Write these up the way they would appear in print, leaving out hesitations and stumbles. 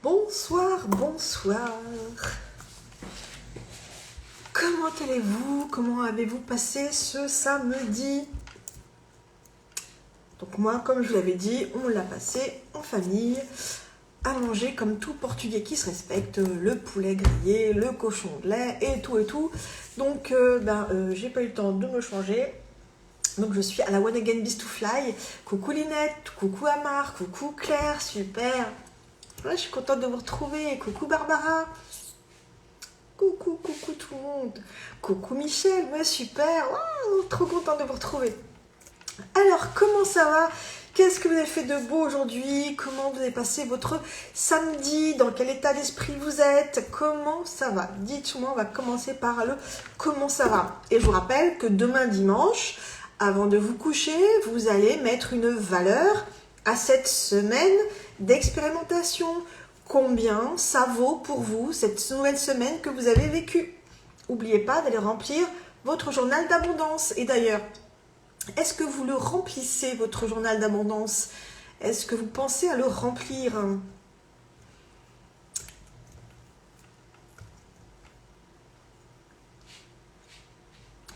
Bonsoir, bonsoir. Comment allez-vous? Comment avez-vous passé ce samedi? Donc moi, comme je vous l'avais dit, on l'a passé en famille, à manger comme tout Portugais qui se respecte, le poulet grillé, le cochon de lait et tout et tout. Donc j'ai pas eu le temps de me changer. Donc je suis à la One Again Beast to Fly. Coucou Linette, coucou Amar, coucou Claire, super. Ouais, je suis contente de vous retrouver. Coucou Barbara. Coucou tout le monde. Coucou Michel, ouais super. Oh, trop contente de vous retrouver. Alors, comment ça va? Qu'est-ce que vous avez fait de beau aujourd'hui? Comment vous avez passé votre samedi? Dans quel état d'esprit vous êtes? Comment ça va? Dites-moi, on va commencer par le comment ça va. Et je vous rappelle que demain dimanche, avant de vous coucher, vous allez mettre une valeur à cette semaine d'expérimentation. Combien ça vaut pour vous cette nouvelle semaine que vous avez vécue? N'oubliez pas d'aller remplir votre journal d'abondance. Et d'ailleurs, est-ce que vous le remplissez, votre journal d'abondance? Est-ce que vous pensez à le remplir?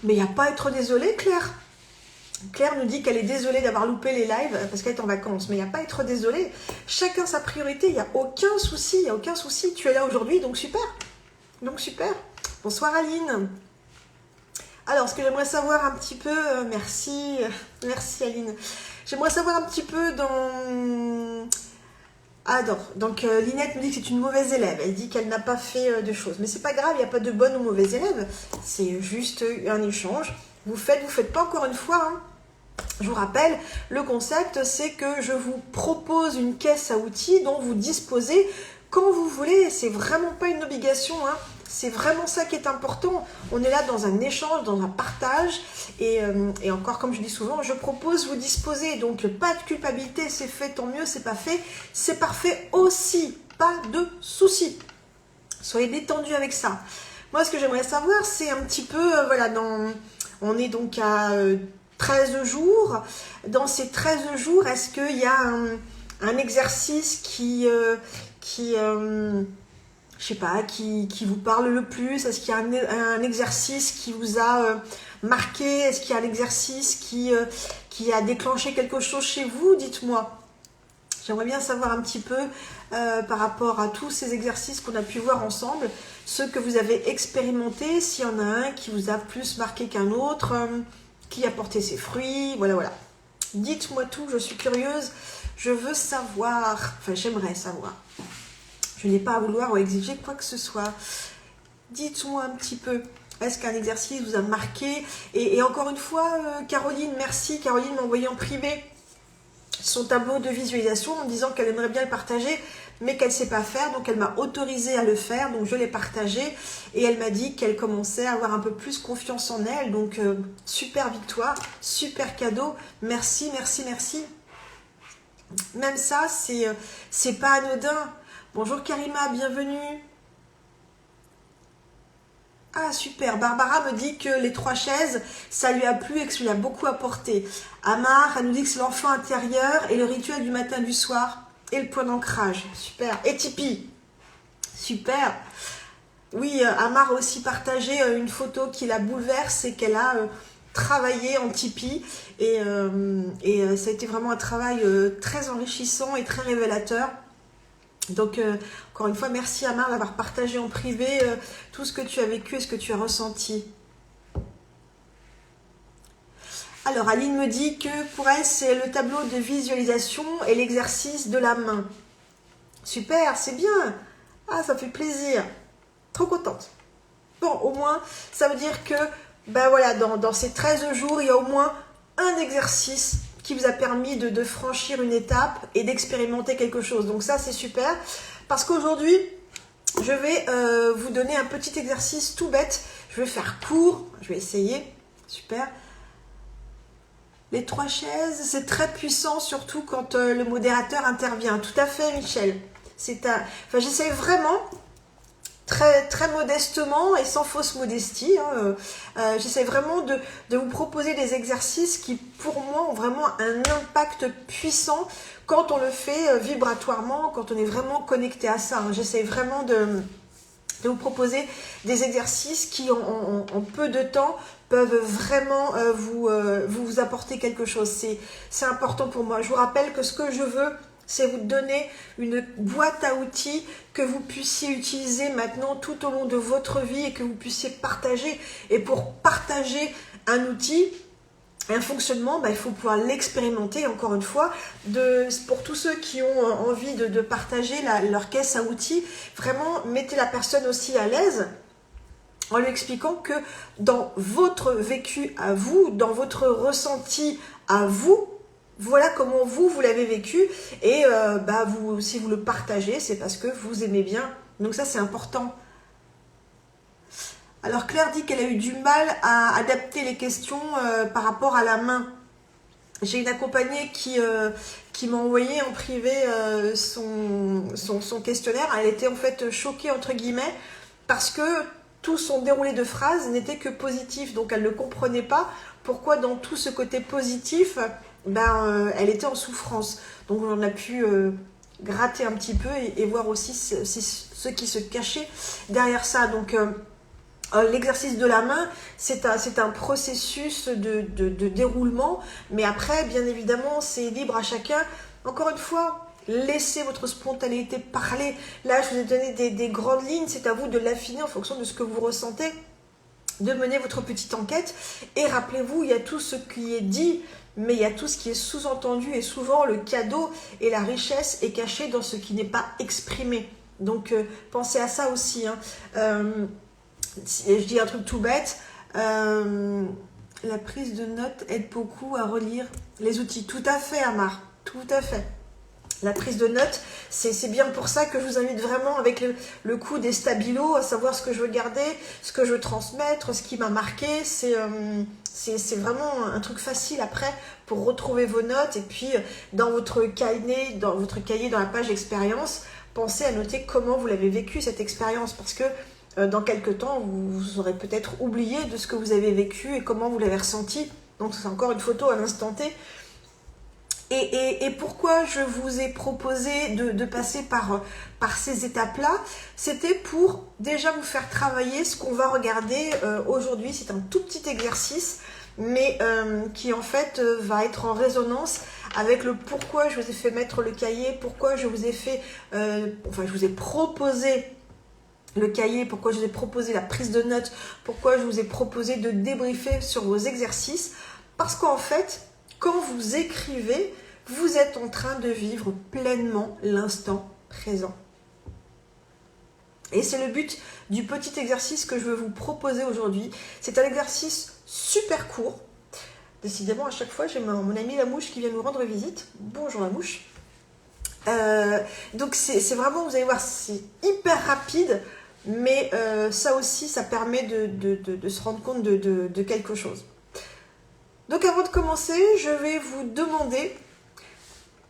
Mais il n'y a pas à être désolé, Claire. Claire nous dit qu'elle est désolée d'avoir loupé les lives parce qu'elle est en vacances. Mais il n'y a pas à être désolée. Chacun sa priorité, il n'y a aucun souci. Il n'y a aucun souci. Tu es là aujourd'hui, donc super. Donc super. Bonsoir Aline. Alors, ce que j'aimerais savoir un petit peu, merci Aline. J'aimerais savoir un petit peu dans... donc Linette me dit que c'est une mauvaise élève. Elle dit qu'elle n'a pas fait de choses. Mais c'est pas grave, il n'y a pas de bonne ou mauvaise élève. C'est juste un échange. Vous faites pas encore une fois. Hein. Je vous rappelle, le concept, c'est que je vous propose une caisse à outils dont vous disposez quand vous voulez. C'est vraiment pas une obligation. Hein. C'est vraiment ça qui est important. On est là dans un échange, dans un partage. Et encore, comme je dis souvent, je propose, vous disposer. Donc, pas de culpabilité, c'est fait, tant mieux, c'est pas fait. C'est parfait aussi. Pas de soucis. Soyez détendus avec ça. Moi, ce que j'aimerais savoir, c'est un petit peu, on est donc à 13 jours. Dans ces 13 jours, est-ce qu'il y a un exercice qui je sais pas, qui vous parle le plus? Est-ce qu'il y a un exercice qui vous a marqué? Est-ce qu'il y a un exercice qui a déclenché quelque chose chez vous? Dites-moi. J'aimerais bien savoir un petit peu par rapport à tous ces exercices qu'on a pu voir ensemble, ceux que vous avez expérimentés, s'il y en a un qui vous a plus marqué qu'un autre, qui a porté ses fruits, voilà. Dites-moi tout, je suis curieuse, je veux savoir, enfin j'aimerais savoir. Je n'ai pas à vouloir ou à exiger quoi que ce soit. Dites-moi un petit peu. Est-ce qu'un exercice vous a marqué? Et encore une fois, Caroline, merci. Caroline m'a envoyé en privé son tableau de visualisation en disant qu'elle aimerait bien le partager, mais qu'elle ne sait pas faire. Donc, elle m'a autorisé à le faire. Donc, je l'ai partagé. Et elle m'a dit qu'elle commençait à avoir un peu plus confiance en elle. Donc, super victoire, super cadeau. Merci. Même ça, c'est pas anodin. Bonjour Karima, bienvenue. Ah super, Barbara me dit que les 3 chaises, ça lui a plu et que ça lui a beaucoup apporté. Amar, elle nous dit que c'est l'enfant intérieur et le rituel du matin du soir et le point d'ancrage. Super. Et Tipeee. Super. Oui, Amar a aussi partagé une photo qui la bouleverse et qu'elle a travaillé en Tipeee. Et ça a été vraiment un travail très enrichissant et très révélateur. Donc, encore une fois, merci Amar d'avoir partagé en privé tout ce que tu as vécu et ce que tu as ressenti. Alors, Aline me dit que pour elle, c'est le tableau de visualisation et l'exercice de la main. Super, c'est bien. Ah, ça fait plaisir. Trop contente. Bon, au moins, ça veut dire que, dans ces 13 jours, il y a au moins un exercice qui vous a permis de franchir une étape et d'expérimenter quelque chose. Donc ça, c'est super. Parce qu'aujourd'hui, je vais vous donner un petit exercice tout bête. Je vais faire court. Je vais essayer. Super. Les 3 chaises, c'est très puissant, surtout quand le modérateur intervient. Tout à fait, Michel. J'essaie vraiment très modestement et sans fausse modestie. Hein. J'essaie vraiment de vous proposer des exercices qui, pour moi, ont vraiment un impact puissant quand on le fait vibratoirement, quand on est vraiment connecté à ça. Hein. J'essaie vraiment de vous proposer des exercices qui, en peu de temps, peuvent vraiment vous apporter quelque chose. C'est important pour moi. Je vous rappelle que ce que je veux, c'est vous donner une boîte à outils que vous puissiez utiliser maintenant tout au long de votre vie et que vous puissiez partager. Et pour partager un outil, un fonctionnement, il faut pouvoir l'expérimenter, encore une fois. Pour tous ceux qui ont envie de partager leur caisse à outils, vraiment, mettez la personne aussi à l'aise en lui expliquant que dans votre vécu à vous, dans votre ressenti à vous, voilà comment vous l'avez vécu. Et si vous le partagez, c'est parce que vous aimez bien. Donc ça, c'est important. Alors Claire dit qu'elle a eu du mal à adapter les questions par rapport à la main. J'ai une accompagnée qui m'a envoyé en privé son questionnaire. Elle était en fait choquée entre guillemets parce que tout son déroulé de phrases n'était que positif. Donc elle ne comprenait pas pourquoi dans tout ce côté positif, elle était en souffrance. Donc on a pu gratter un petit peu et voir aussi ce qui se cachait derrière ça. Donc l'exercice de la main, c'est un processus de déroulement, mais après, bien évidemment, c'est libre à chacun. Encore une fois, laissez votre spontanéité parler. Là, je vous ai donné des grandes lignes, c'est à vous de l'affiner en fonction de ce que vous ressentez, de mener votre petite enquête. Et rappelez-vous, il y a tout ce qui est dit, mais il y a tout ce qui est sous-entendu, et souvent le cadeau et la richesse est caché dans ce qui n'est pas exprimé. Donc, pensez à ça aussi, hein. Je dis un truc tout bête, la prise de notes aide beaucoup à relire les outils. Tout à fait, Amar, tout à fait. La prise de notes, c'est bien pour ça que je vous invite vraiment avec le coup des stabilos, à savoir ce que je veux garder, ce que je veux transmettre, ce qui m'a marqué. C'est vraiment un truc facile après pour retrouver vos notes. Et puis dans votre cahier, dans la page expérience, pensez à noter comment vous l'avez vécu cette expérience, parce que dans quelques temps, vous aurez peut-être oublié de ce que vous avez vécu et comment vous l'avez ressenti. Donc c'est encore une photo à l'instant T. Et pourquoi je vous ai proposé de passer par ces étapes-là, c'était pour déjà vous faire travailler ce qu'on va regarder aujourd'hui. C'est un tout petit exercice, mais qui en fait va être en résonance avec le pourquoi je vous ai fait mettre le cahier, pourquoi je vous ai fait, je vous ai proposé le cahier, pourquoi je vous ai proposé la prise de notes, pourquoi je vous ai proposé de débriefer sur vos exercices. Parce qu'en fait, quand vous écrivez, vous êtes en train de vivre pleinement l'instant présent. Et c'est le but du petit exercice que je veux vous proposer aujourd'hui. C'est un exercice super court. Décidément, à chaque fois, j'ai mon ami la mouche qui vient nous rendre visite. Bonjour la mouche. Donc c'est vraiment, vous allez voir, c'est hyper rapide. Mais ça aussi, ça permet de se rendre compte de quelque chose. Donc avant de commencer, je vais vous demander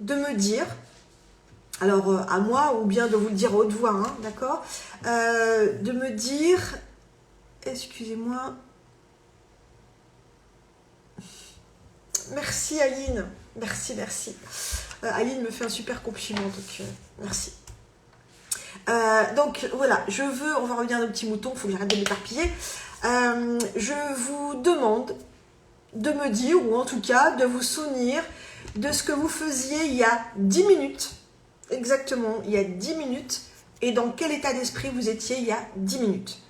de me dire, alors à moi ou bien de vous le dire à haute voix, hein, d'accord, de me dire, excusez-moi, merci Aline, merci. Aline me fait un super compliment, donc merci. Donc voilà, on va revenir à nos petits moutons, il faut que j'arrête de m'éparpiller. Je vous demande de me dire, ou en tout cas de vous souvenir de ce que vous faisiez il y a 10 minutes, exactement, il y a 10 minutes, et dans quel état d'esprit vous étiez il y a 10 minutes.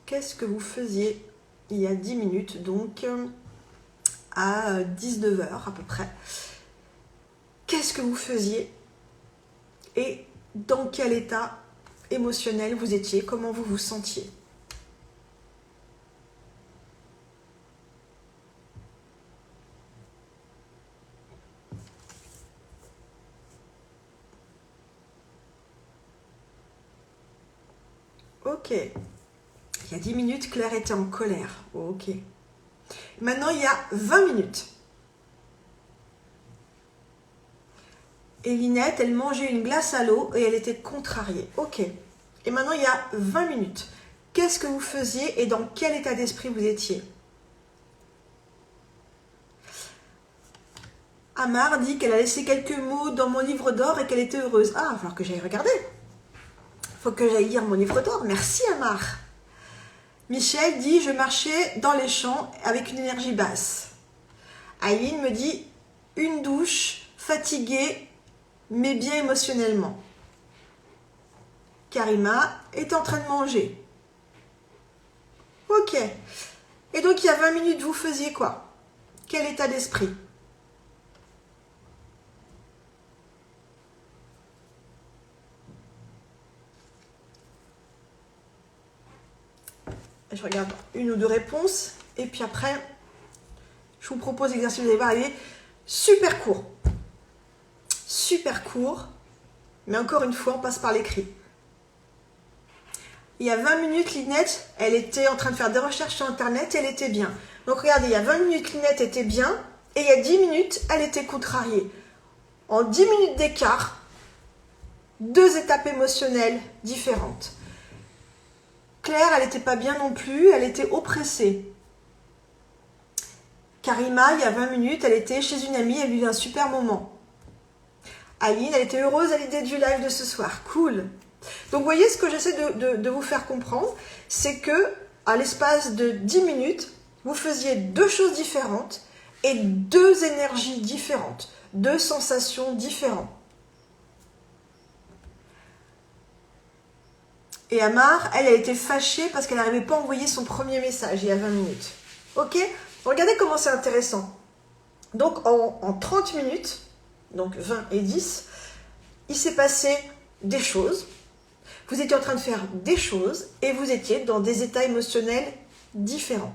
Qu'est-ce que vous faisiez il y a 10 minutes, donc à 19h à peu près. Qu'est-ce que vous faisiez et dans quel état émotionnel vous étiez, comment vous vous sentiez. Ok. Il y a 10 minutes, Claire était en colère. Ok. Maintenant, il y a 20 minutes. Et Linette, elle mangeait une glace à l'eau et elle était contrariée. Ok. Et maintenant, il y a 20 minutes. Qu'est-ce que vous faisiez et dans quel état d'esprit vous étiez? Amar dit qu'elle a laissé quelques mots dans mon livre d'or et qu'elle était heureuse. Ah, il va falloir que j'aille regarder. Il faut que j'aille lire mon livre d'or. Merci Amar. Michel dit, je marchais dans les champs avec une énergie basse. Aileen me dit, une douche, fatiguée, mais bien émotionnellement. Karima est en train de manger. Ok. Et donc, il y a 20 minutes, vous faisiez quoi? Quel état d'esprit? Je regarde une ou deux réponses. Et puis après, je vous propose l'exercice. Vous allez voir, il est super court. Super court. Mais encore une fois, on passe par l'écrit. Il y a 20 minutes, Linette, elle était en train de faire des recherches sur Internet et elle était bien. Donc regardez, il y a 20 minutes, Linette était bien. Et il y a 10 minutes, elle était contrariée. En 10 minutes d'écart, deux étapes émotionnelles différentes. Claire, elle n'était pas bien non plus, elle était oppressée. Karima, il y a 20 minutes, elle était chez une amie, elle vivait un super moment. Aline, elle était heureuse à l'idée du live de ce soir. Cool. Donc, vous voyez, ce que j'essaie de vous faire comprendre, c'est que à l'espace de 10 minutes, vous faisiez deux choses différentes et deux énergies différentes, deux sensations différentes. Et Amar, elle a été fâchée parce qu'elle n'arrivait pas à envoyer son premier message il y a 20 minutes. Ok? Regardez comment c'est intéressant. Donc, en 30 minutes, donc 20 et 10, il s'est passé des choses. Vous étiez en train de faire des choses et vous étiez dans des états émotionnels différents.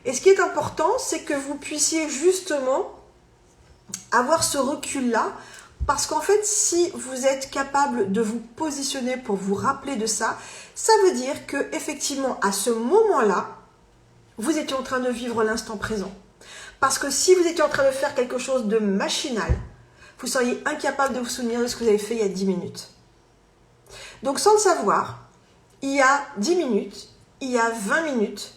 Et ce qui est important, c'est que vous puissiez justement avoir ce recul-là, parce qu'en fait, si vous êtes capable de vous positionner pour vous rappeler de ça, ça veut dire que effectivement, à ce moment-là, vous étiez en train de vivre l'instant présent. Parce que si vous étiez en train de faire quelque chose de machinal, vous seriez incapable de vous souvenir de ce que vous avez fait il y a 10 minutes. Donc sans le savoir, il y a 10 minutes, il y a 20 minutes,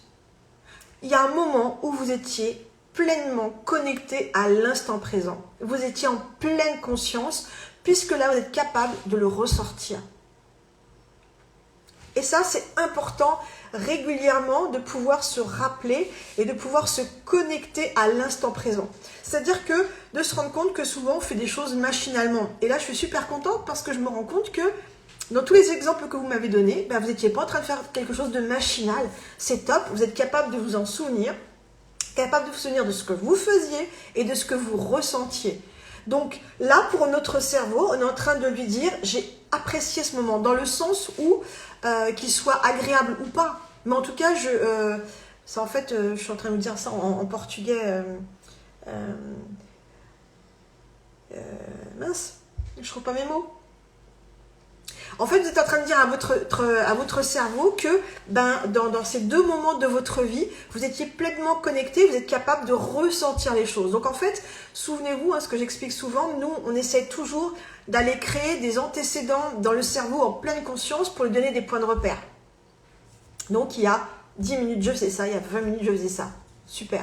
il y a un moment où vous étiez pleinement connecté à l'instant présent. Vous étiez en pleine conscience, puisque là, vous êtes capable de le ressortir. Et ça, c'est important régulièrement de pouvoir se rappeler et de pouvoir se connecter à l'instant présent. C'est-à-dire que de se rendre compte que souvent, on fait des choses machinalement. Et là, je suis super contente parce que je me rends compte que dans tous les exemples que vous m'avez donnés, ben, vous n'étiez pas en train de faire quelque chose de machinal. C'est top, vous êtes capable de vous en souvenir, capable de vous souvenir de ce que vous faisiez et de ce que vous ressentiez. Donc là, pour notre cerveau, on est en train de lui dire « j'ai apprécié ce moment », dans le sens où qu'il soit agréable ou pas. Mais en tout cas, ça, en fait, je suis en train de vous dire ça en portugais. Mince, je ne trouve pas mes mots. En fait, vous êtes en train de dire à votre cerveau que dans ces deux moments de votre vie, vous étiez pleinement connecté, vous êtes capable de ressentir les choses. Donc en fait, souvenez-vous, ce que j'explique souvent, nous, on essaie toujours d'aller créer des antécédents dans le cerveau en pleine conscience pour lui donner des points de repère. Donc il y a 10 minutes, je faisais ça, il y a 20 minutes, je faisais ça. Super.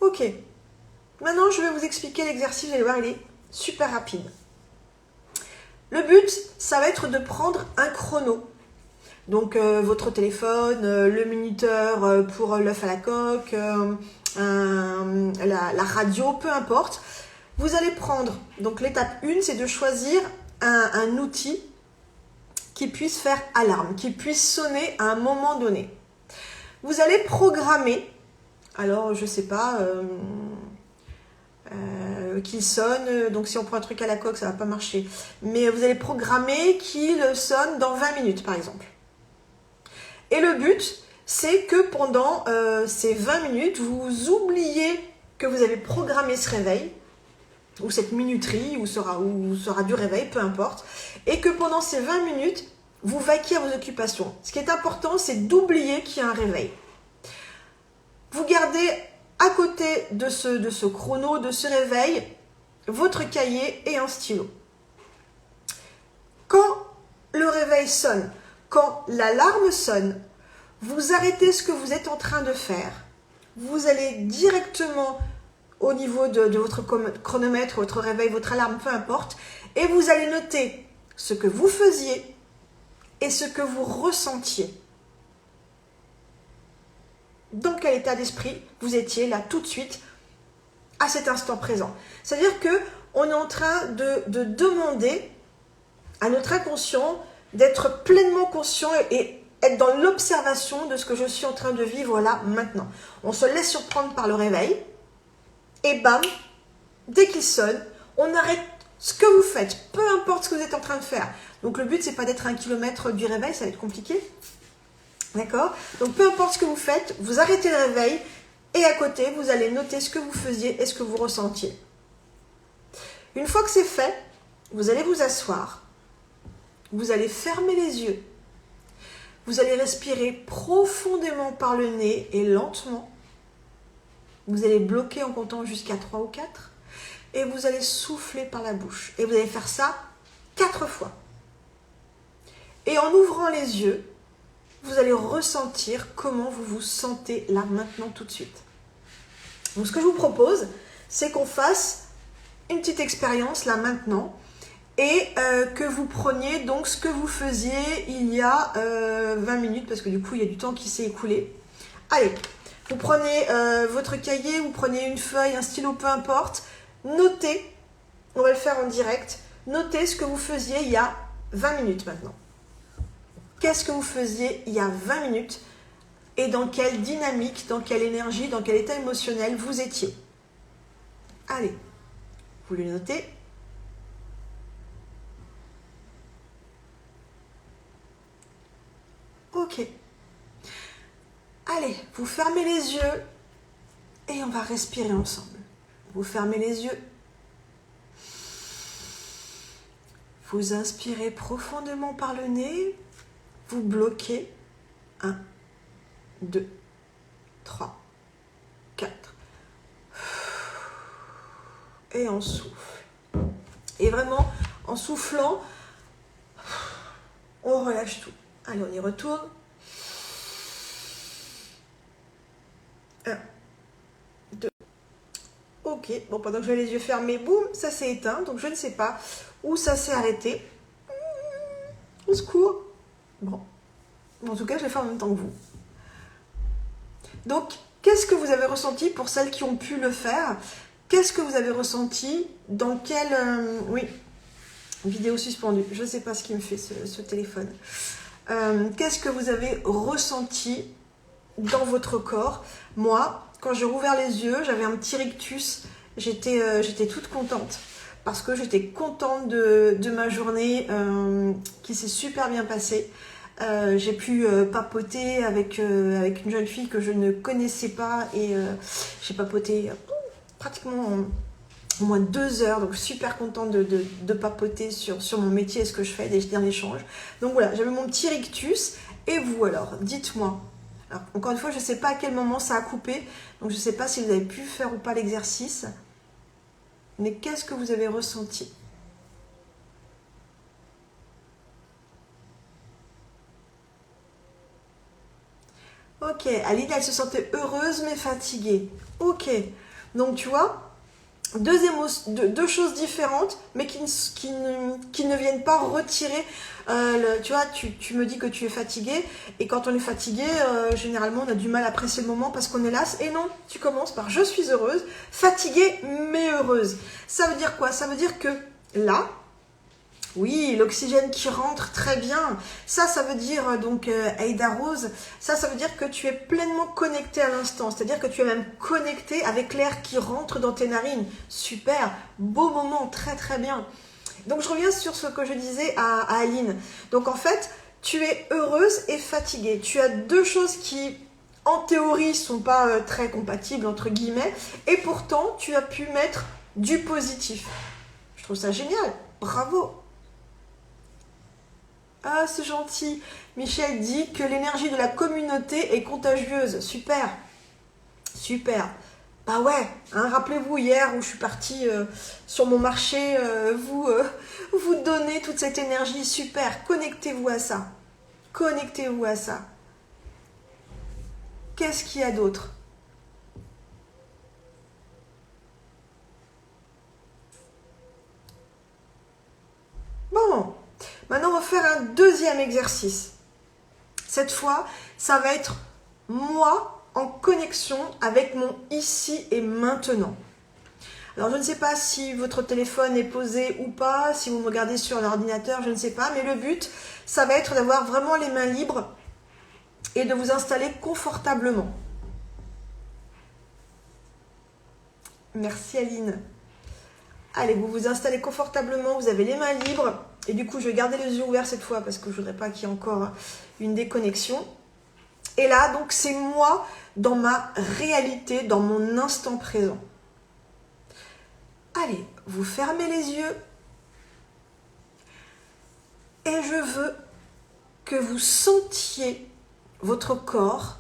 Ok. Maintenant, je vais vous expliquer l'exercice, vous allez voir, il est super rapide. Le but, ça va être de prendre un chrono. Donc, votre téléphone, le minuteur pour l'œuf à la coque, la radio, peu importe. Vous allez prendre, donc l'étape 1, c'est de choisir un outil qui puisse faire alarme, qui puisse sonner à un moment donné. Vous allez programmer, alors je ne sais pas... qu'il sonne, donc si on prend un truc à la coque, ça ne va pas marcher. Mais vous allez programmer qu'il sonne dans 20 minutes, par exemple. Et le but, c'est que pendant ces 20 minutes, vous oubliez que vous avez programmé ce réveil, ou cette minuterie, ou sera du réveil, peu importe, et que pendant ces 20 minutes, vous vaquiez à vos occupations. Ce qui est important, c'est d'oublier qu'il y a un réveil. Vous gardez à côté de ce chrono, de ce réveil, votre cahier et un stylo. Quand le réveil sonne, quand l'alarme sonne, vous arrêtez ce que vous êtes en train de faire. Vous allez directement au niveau de votre chronomètre, votre réveil, votre alarme, peu importe, et vous allez noter ce que vous faisiez et ce que vous ressentiez. Dans quel état d'esprit vous étiez là tout de suite à cet instant présent. C'est-à-dire qu'on est en train de demander à notre inconscient d'être pleinement conscient et être dans l'observation de ce que je suis en train de vivre là maintenant. On se laisse surprendre par le réveil et bam, dès qu'il sonne, on arrête ce que vous faites, peu importe ce que vous êtes en train de faire. Donc le but, c'est pas d'être à 1 kilomètre du réveil, ça va être compliqué. D'accord? Donc peu importe ce que vous faites, vous arrêtez le réveil et à côté, vous allez noter ce que vous faisiez et ce que vous ressentiez. Une fois que c'est fait, vous allez vous asseoir, vous allez fermer les yeux, vous allez respirer profondément par le nez et lentement. Vous allez bloquer en comptant jusqu'à 3 ou 4 et vous allez souffler par la bouche. Et vous allez faire ça 4 fois. Et en ouvrant les yeux, vous allez ressentir comment vous vous sentez là, maintenant, tout de suite. Donc ce que je vous propose, c'est qu'on fasse une petite expérience là, maintenant, et que vous preniez donc ce que vous faisiez il y a 20 minutes, parce que du coup, il y a du temps qui s'est écoulé. Allez, vous prenez votre cahier, vous prenez une feuille, un stylo, peu importe, notez, on va le faire en direct, notez ce que vous faisiez il y a 20 minutes maintenant. Qu'est-ce que vous faisiez il y a 20 minutes et dans quelle dynamique, dans quelle énergie, dans quel état émotionnel vous étiez? Allez, vous le notez. Ok. Allez, vous fermez les yeux et on va respirer ensemble. Vous fermez les yeux. Vous inspirez profondément par le nez. Vous bloquez 1, 2, 3, 4. Et on souffle. Et vraiment, en soufflant, on relâche tout. Allez, on y retourne. 1, 2. Ok, bon, pendant que j'avais les yeux fermés, boum, ça s'est éteint. Donc, je ne sais pas où ça s'est arrêté. Au secours. Bon, en tout cas, je l'ai fait en même temps que vous. Donc, qu'est-ce que vous avez ressenti pour celles qui ont pu le faire? Qu'est-ce que vous avez ressenti? Dans quelle... oui, vidéo suspendue. Je ne sais pas ce qui me fait ce téléphone. Qu'est-ce que vous avez ressenti dans votre corps? Moi, quand j'ai rouvert les yeux, j'avais un petit rictus. J'étais toute contente. Parce que j'étais contente de ma journée qui s'est super bien passée. J'ai pu papoter avec une jeune fille que je ne connaissais pas et j'ai papoté pratiquement au moins 2 heures, donc super contente de papoter sur mon métier et ce que je fais, d'un échange. Donc voilà, j'avais mon petit rictus. Et vous alors, dites-moi. Alors, encore une fois, je ne sais pas à quel moment ça a coupé, donc je ne sais pas si vous avez pu faire ou pas l'exercice. Mais qu'est-ce que vous avez ressenti? Ok, Aline, elle se sentait heureuse mais fatiguée. Ok, donc tu vois, deux choses différentes, mais qui ne viennent pas retirer. Tu vois, tu me dis que tu es fatiguée, et quand on est fatigué, généralement on a du mal à apprécier le moment parce qu'on est lasse. Et non, tu commences par je suis heureuse, fatiguée mais heureuse. Ça veut dire quoi? Ça veut dire que là, oui, l'oxygène qui rentre très bien. Ça veut dire, donc, Aïda Rose, ça veut dire que tu es pleinement connecté à l'instant. C'est-à-dire que tu es même connecté avec l'air qui rentre dans tes narines. Super, beau moment, très très bien. Donc, je reviens sur ce que je disais à Aline. Donc, en fait, tu es heureuse et fatiguée. Tu as deux choses qui, en théorie, sont pas très compatibles, entre guillemets. Et pourtant, tu as pu mettre du positif. Je trouve ça génial. Bravo. Ah, c'est gentil. Michel dit que l'énergie de la communauté est contagieuse. Super. Super. Bah ouais, hein, rappelez-vous hier où je suis partie sur mon marché, vous donner toute cette énergie, super, connectez-vous à ça. Connectez-vous à ça. Qu'est-ce qu'il y a d'autre? Bon, maintenant on va faire un deuxième exercice. Cette fois, ça va être moi en connexion avec mon ici et maintenant. Alors je ne sais pas si votre téléphone est posé ou pas, si vous me regardez sur l'ordinateur, je ne sais pas, mais le but, ça va être d'avoir vraiment les mains libres et de vous installer confortablement. Merci Aline. Allez, vous vous installez confortablement, vous avez les mains libres. Et du coup, je vais garder les yeux ouverts cette fois parce que je ne voudrais pas qu'il y ait encore une déconnexion. Et là, donc, c'est moi dans ma réalité, dans mon instant présent. Allez, vous fermez les yeux. Et je veux que vous sentiez votre corps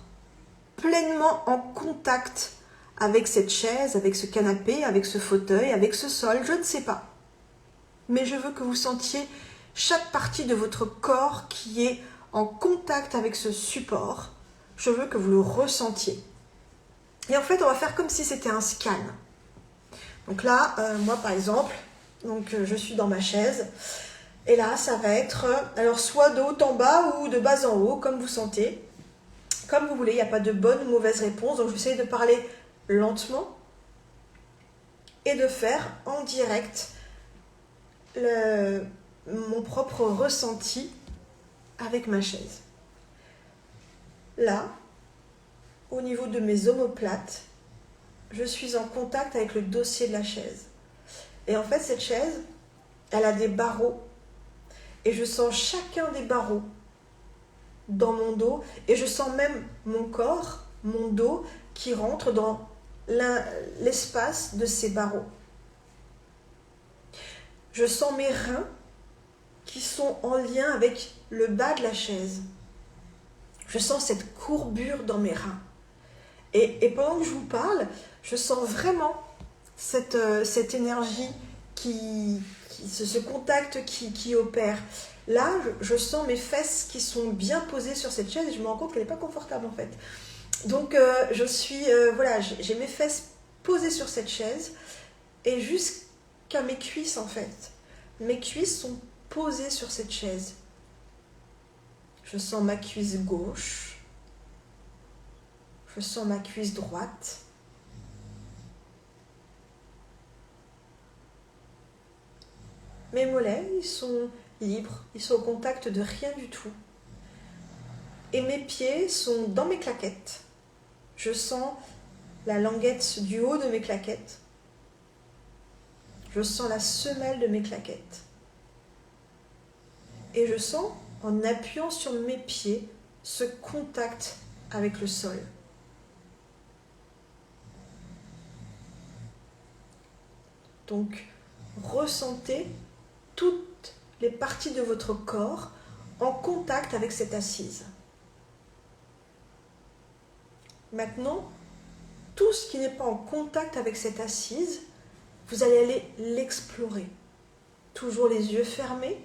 pleinement en contact avec cette chaise, avec ce canapé, avec ce fauteuil, avec ce sol, je ne sais pas. Mais je veux que vous sentiez chaque partie de votre corps qui est en contact avec ce support. Je veux que vous le ressentiez. Et en fait, on va faire comme si c'était un scan. Donc là, moi par exemple, je suis dans ma chaise. Et là, ça va être alors soit de haut en bas ou de bas en haut, comme vous sentez. Comme vous voulez, il n'y a pas de bonne ou mauvaise réponse. Donc je vais essayer de parler lentement et de faire en direct mon propre ressenti avec ma chaise. Là, au niveau de mes omoplates, je suis en contact avec le dossier de la chaise. Et en fait, cette chaise, elle a des barreaux. Et je sens chacun des barreaux dans mon dos. Et je sens même mon corps, mon dos, qui rentre dans l'espace de ces barreaux. Je sens mes reins qui sont en lien avec le bas de la chaise. Je sens cette courbure dans mes reins. Et pendant que je vous parle, je sens vraiment cette énergie, ce contact qui opère. Là, je sens mes fesses qui sont bien posées sur cette chaise et je me rends compte qu'elle n'est pas confortable en fait. Donc, j'ai mes fesses posées sur cette chaise et jusqu'à mes cuisses en fait. Mes cuisses sont posées sur cette chaise. Je sens ma cuisse gauche. Je sens ma cuisse droite. Mes mollets, ils sont libres, ils sont au contact de rien du tout. Et mes pieds sont dans mes claquettes. Je sens la languette du haut de mes claquettes. Je sens la semelle de mes claquettes. Et je sens, en appuyant sur mes pieds, ce contact avec le sol. Donc, ressentez toutes les parties de votre corps en contact avec cette assise. Maintenant, tout ce qui n'est pas en contact avec cette assise, vous allez aller l'explorer. Toujours les yeux fermés.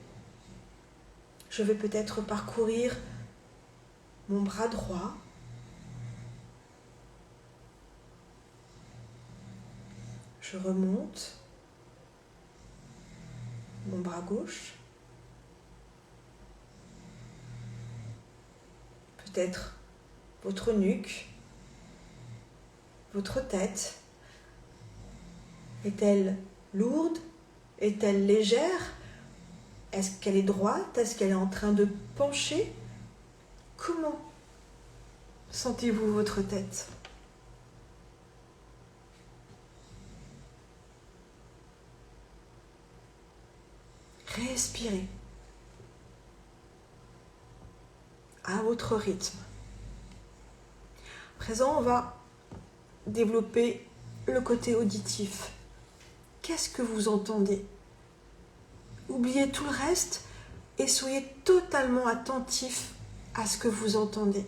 Je vais peut-être parcourir mon bras droit. Je remonte mon bras gauche. Peut-être votre nuque, votre tête. Est-elle lourde? Est-elle légère? Est-ce qu'elle est droite? Est-ce qu'elle est en train de pencher? Comment sentez-vous votre tête? Respirez à votre rythme. À présent, on va développer le côté auditif. Qu'est-ce que vous entendez? Oubliez tout le reste et soyez totalement attentif à ce que vous entendez.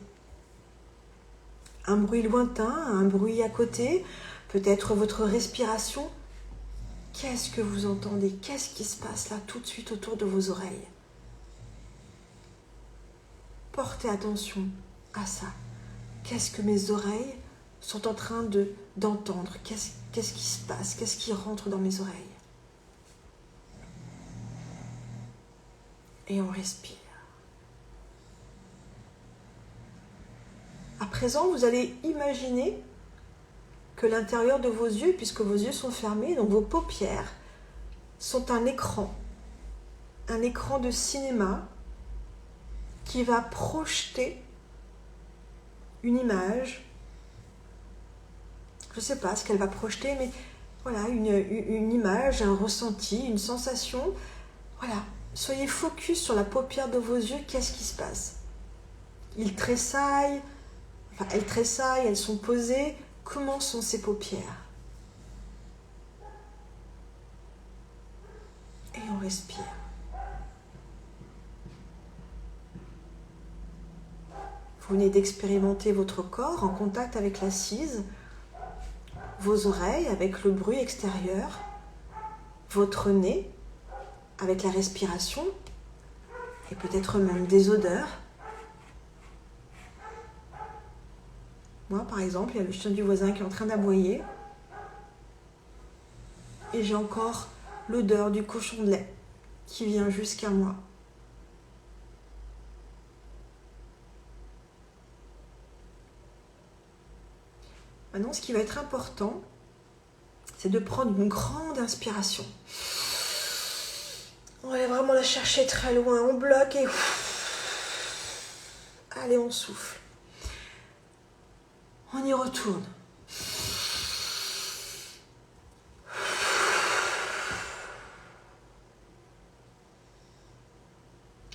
Un bruit lointain, un bruit à côté, peut-être votre respiration. Qu'est-ce que vous entendez? Qu'est-ce qui se passe là tout de suite autour de vos oreilles? Portez attention à ça. Qu'est-ce que mes oreilles sont en train d'entendre? Qu'est-ce qui se passe? Qu'est-ce qui rentre dans mes oreilles? Et on respire. À présent, vous allez imaginer que l'intérieur de vos yeux, puisque vos yeux sont fermés, donc vos paupières, sont un écran de cinéma qui va projeter une image. Je ne sais pas ce qu'elle va projeter, mais voilà, une image, un ressenti, une sensation. Voilà, soyez focus sur la paupière de vos yeux, qu'est-ce qui se passe? Ils tressaillent, elles tressaillent, elles sont posées. Comment sont ces paupières? Et on respire. Vous venez d'expérimenter votre corps en contact avec l'assise, vos oreilles avec le bruit extérieur, votre nez avec la respiration et peut-être même des odeurs. Moi, par exemple, il y a le chien du voisin qui est en train d'aboyer et j'ai encore l'odeur du cochon de lait qui vient jusqu'à moi. Maintenant, ce qui va être important, c'est de prendre une grande inspiration. On va vraiment la chercher très loin, on bloque et allez, on souffle. On y retourne.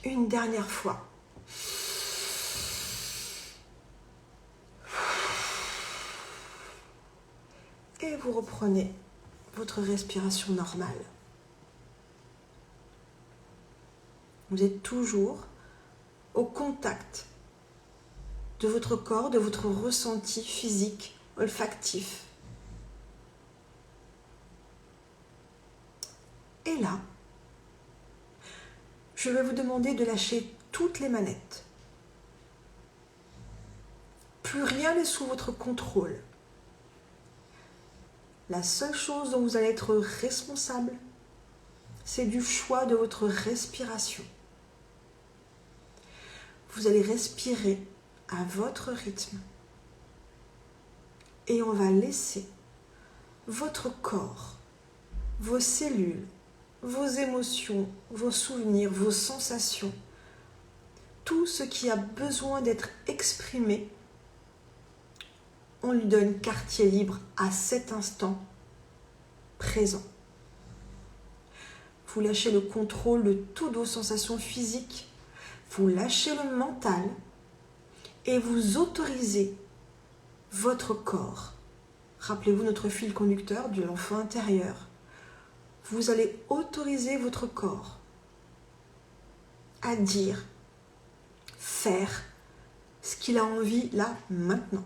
Une dernière fois. Et vous reprenez votre respiration normale. Vous êtes toujours au contact de votre corps, de votre ressenti physique, olfactif. Et là, je vais vous demander de lâcher toutes les manettes. Plus rien n'est sous votre contrôle. La seule chose dont vous allez être responsable, c'est du choix de votre respiration. Vous allez respirer à votre rythme et on va laisser votre corps, vos cellules, vos émotions, vos souvenirs, vos sensations, tout ce qui a besoin d'être exprimé, on lui donne quartier libre à cet instant présent. Vous lâchez le contrôle de toutes vos sensations physiques, vous lâchez le mental et vous autorisez votre corps. Rappelez-vous notre fil conducteur de l'enfant intérieur. Vous allez autoriser votre corps à dire, faire ce qu'il a envie là, maintenant.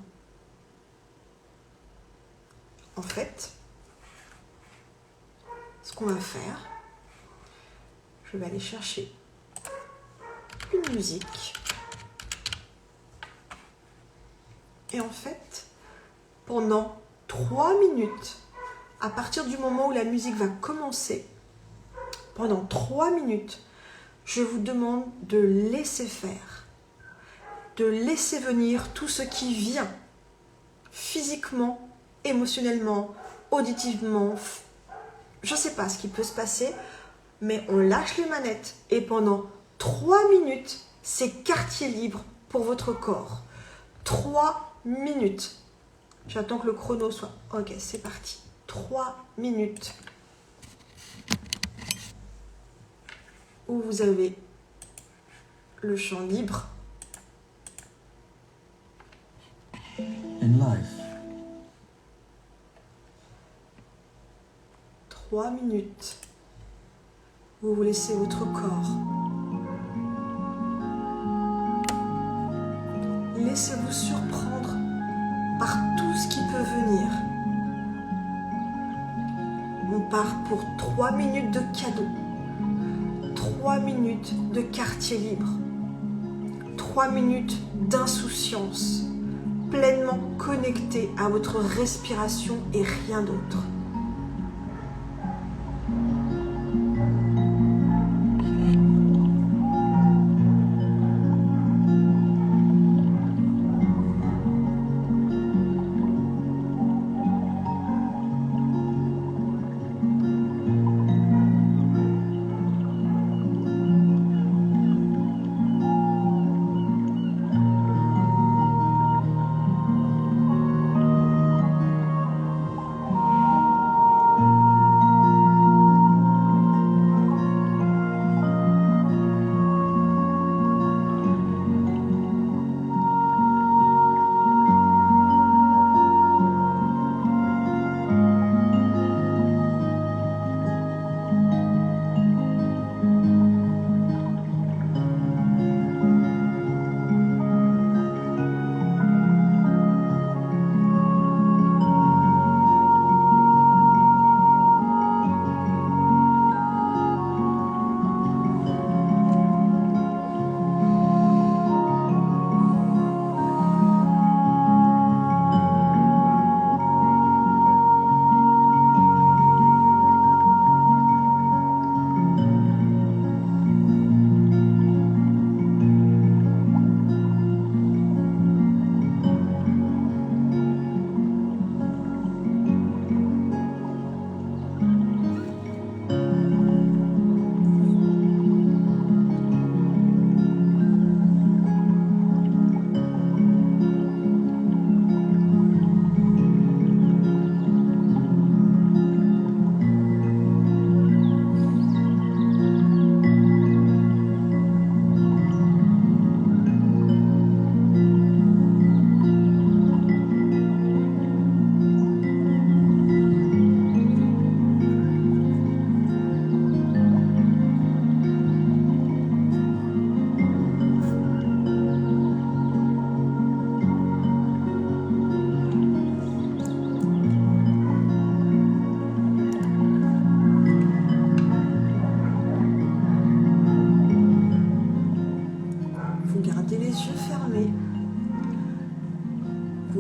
En fait, ce qu'on va faire, je vais aller chercher une musique. Et en fait, pendant 3 minutes, à partir du moment où la musique va commencer, pendant 3 minutes, je vous demande de laisser faire, de laisser venir tout ce qui vient physiquement, émotionnellement, auditivement. Je ne sais pas ce qui peut se passer, mais on lâche les manettes et pendant 3 minutes, c'est quartier libre pour votre corps. 3 minutes. J'attends que le chrono soit... Ok, c'est parti. 3 minutes. Où vous avez le champ libre. In life. 3 minutes. Où vous laissez votre corps. Laissez-vous surprendre par tout ce qui peut venir. On part pour 3 minutes de cadeau. 3 minutes de quartier libre. 3 minutes d'insouciance. Pleinement connecté à votre respiration et rien d'autre.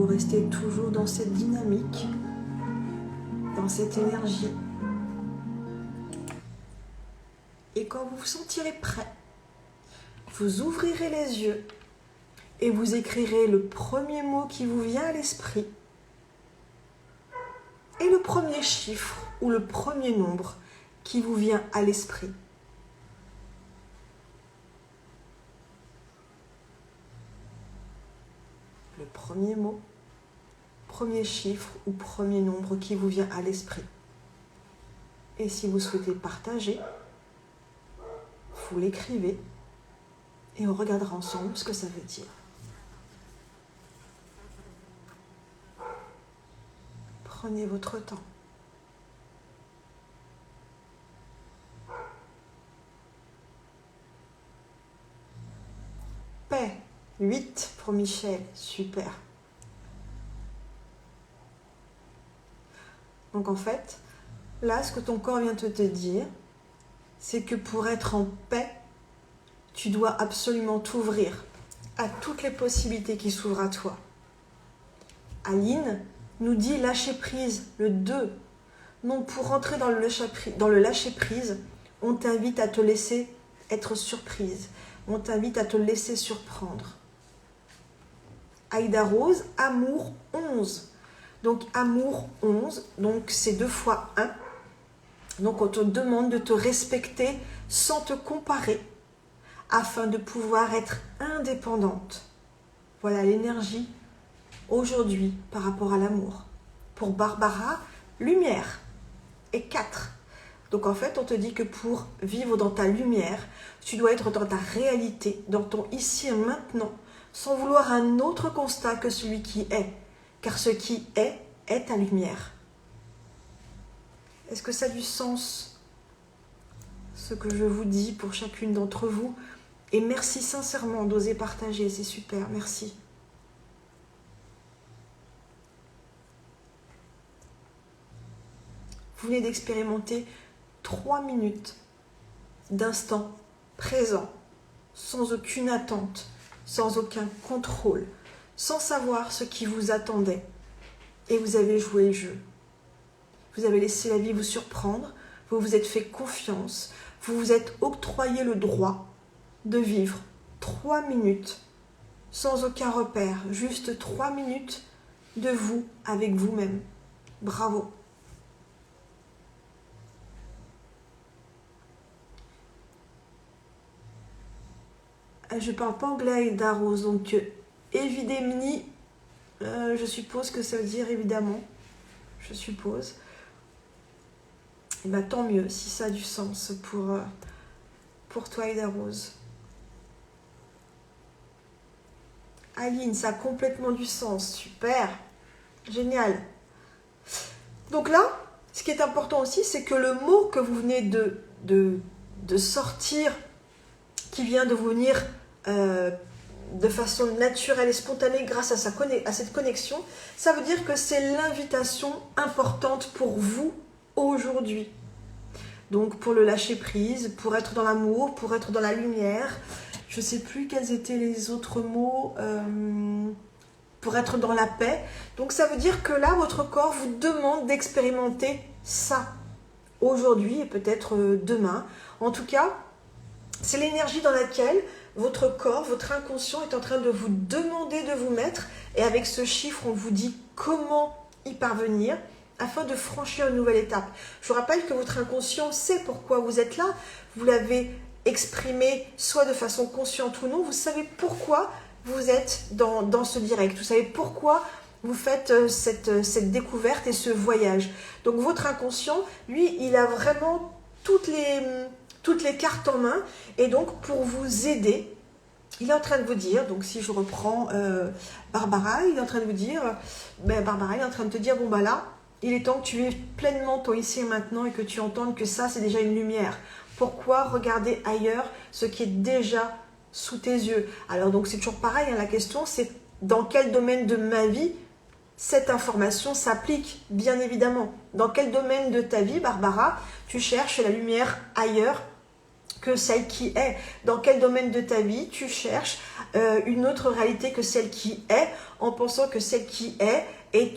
Restez toujours dans cette dynamique, dans cette énergie. Et quand vous vous sentirez prêt, vous ouvrirez les yeux et vous écrirez le premier mot qui vous vient à l'esprit et le premier chiffre ou le premier nombre qui vous vient à l'esprit. Le premier mot, premier chiffre ou premier nombre qui vous vient à l'esprit. Et si vous souhaitez partager, vous l'écrivez et on regardera ensemble ce que ça veut dire. Prenez votre temps. Paix, 8 pour Michel, super. Donc en fait, là, ce que ton corps vient de te dire, c'est que pour être en paix, tu dois absolument t'ouvrir à toutes les possibilités qui s'ouvrent à toi. Aline nous dit lâcher prise, le 2. Donc pour rentrer dans le lâcher prise, on t'invite à te laisser être surprise. On t'invite à te laisser surprendre. Aïda Rose, amour 11. Donc amour 11, donc c'est 2 fois 1. Donc on te demande de te respecter sans te comparer afin de pouvoir être indépendante. Voilà l'énergie aujourd'hui par rapport à l'amour. Pour Barbara, lumière et 4. Donc en fait on te dit que pour vivre dans ta lumière, tu dois être dans ta réalité, dans ton ici et maintenant, sans vouloir un autre constat que celui qui est. Car ce qui est ta lumière. Est-ce que ça a du sens, ce que je vous dis pour chacune d'entre vous? Et merci sincèrement d'oser partager, c'est super, merci. Vous venez d'expérimenter 3 minutes d'instant présent, sans aucune attente, sans aucun contrôle, sans savoir ce qui vous attendait. Et vous avez joué le jeu. Vous avez laissé la vie vous surprendre, vous vous êtes fait confiance, vous vous êtes octroyé le droit de vivre 3 minutes sans aucun repère, juste 3 minutes de vous avec vous-même. Bravo. Je ne parle pas anglais d'Arose, donc évidemment, je suppose que ça veut dire évidemment, je suppose. Et bien tant mieux si ça a du sens pour toi Ida Rose. Aline, ça a complètement du sens, super, génial. Donc là, ce qui est important aussi, c'est que le mot que vous venez de sortir, qui vient de vous venir de façon naturelle et spontanée grâce à cette connexion, ça veut dire que c'est l'invitation importante pour vous aujourd'hui. Donc pour le lâcher prise, pour être dans l'amour, pour être dans la lumière. Je ne sais plus quels étaient les autres mots. Pour être dans la paix. Donc ça veut dire que là, votre corps vous demande d'expérimenter ça aujourd'hui et peut-être demain. En tout cas, c'est l'énergie dans laquelle votre corps, votre inconscient est en train de vous demander de vous mettre. Et avec ce chiffre, on vous dit comment y parvenir afin de franchir une nouvelle étape. Je vous rappelle que votre inconscient sait pourquoi vous êtes là. Vous l'avez exprimé soit de façon consciente ou non. Vous savez pourquoi vous êtes dans ce direct. Vous savez pourquoi vous faites cette découverte et ce voyage. Donc votre inconscient, lui, il a vraiment toutes les cartes en main. Et donc pour vous aider, il est en train de vous dire, donc si je reprends Barbara, il est en train de vous dire, Barbara, il est en train de te dire, bon bah là, il est temps que tu vives pleinement ton ici et maintenant et que tu entendes que ça, c'est déjà une lumière. Pourquoi regarder ailleurs ce qui est déjà sous tes yeux? Alors donc c'est toujours pareil, hein, la question c'est dans quel domaine de ma vie cette information s'applique, bien évidemment. Dans quel domaine de ta vie, Barbara, tu cherches la lumière ailleurs que celle qui est? Dans quel domaine de ta vie tu cherches une autre réalité que celle qui est, en pensant que celle qui est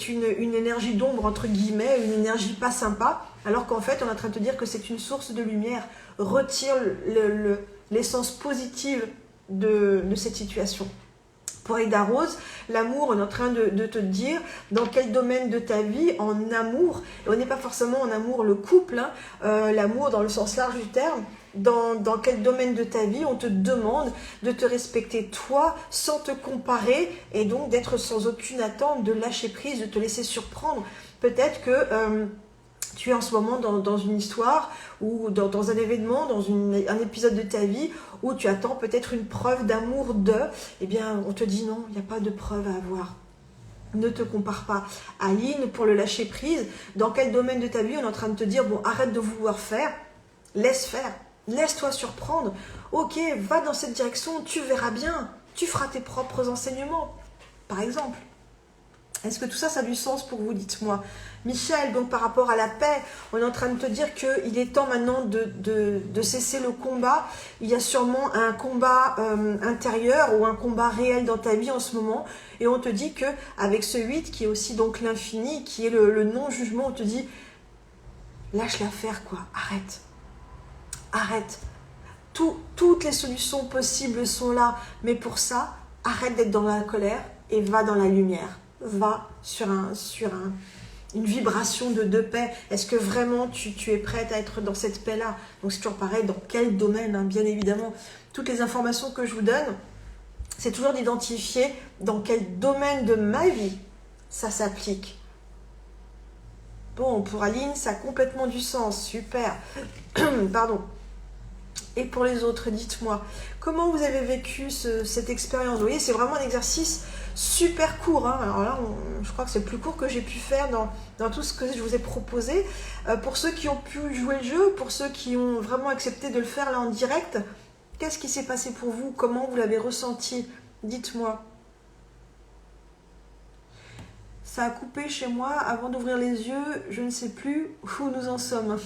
une énergie d'ombre, entre guillemets, une énergie pas sympa, alors qu'en fait on est en train de te dire que c'est une source de lumière. Retire l'essence positive de cette situation. Pour Aida Rose, l'amour, on est en train de te dire dans quel domaine de ta vie, en amour, et on n'est pas forcément en amour le couple, hein, l'amour dans le sens large du terme, dans quel domaine de ta vie on te demande de te respecter toi sans te comparer et donc d'être sans aucune attente, de lâcher prise, de te laisser surprendre. Peut-être que tu es en ce moment dans une histoire ou dans un événement, dans un épisode de ta vie où tu attends peut-être une preuve d'amour eh bien on te dit non, il n'y a pas de preuve à avoir. Ne te compare pas. Aline, pour le lâcher prise, dans quel domaine de ta vie on est en train de te dire, bon, arrête de vouloir faire, laisse faire, laisse-toi surprendre. Ok, va dans cette direction, tu verras bien, tu feras tes propres enseignements, par exemple. Est-ce que tout ça, ça a du sens pour vous? Dites-moi. Michel, donc par rapport à la paix, on est en train de te dire qu'il est temps maintenant de cesser le combat. Il y a sûrement un combat intérieur ou un combat réel dans ta vie en ce moment. Et on te dit qu'avec ce 8, qui est aussi donc l'infini, qui est le non-jugement, on te dit, lâche l'affaire quoi, arrête. Arrête. Toutes les solutions possibles sont là. Mais pour ça, arrête d'être dans la colère et va dans la lumière. Va sur une vibration de paix. Est-ce que vraiment tu es prête à être dans cette paix-là? Donc c'est toujours pareil, dans quel domaine, hein, bien évidemment. Toutes les informations que je vous donne, c'est toujours d'identifier dans quel domaine de ma vie ça s'applique. Bon, pour Aline, ça a complètement du sens, super. Pardon. Et pour les autres, dites-moi, comment vous avez vécu cette expérience? Vous voyez, c'est vraiment un exercice super court, hein. Alors là, je crois que c'est le plus court que j'ai pu faire dans tout ce que je vous ai proposé. Pour ceux qui ont pu jouer le jeu, pour ceux qui ont vraiment accepté de le faire là en direct, qu'est-ce qui s'est passé pour vous? Comment vous l'avez ressenti? Dites-moi. Ça a coupé chez moi. Avant d'ouvrir les yeux, je ne sais plus où nous en sommes.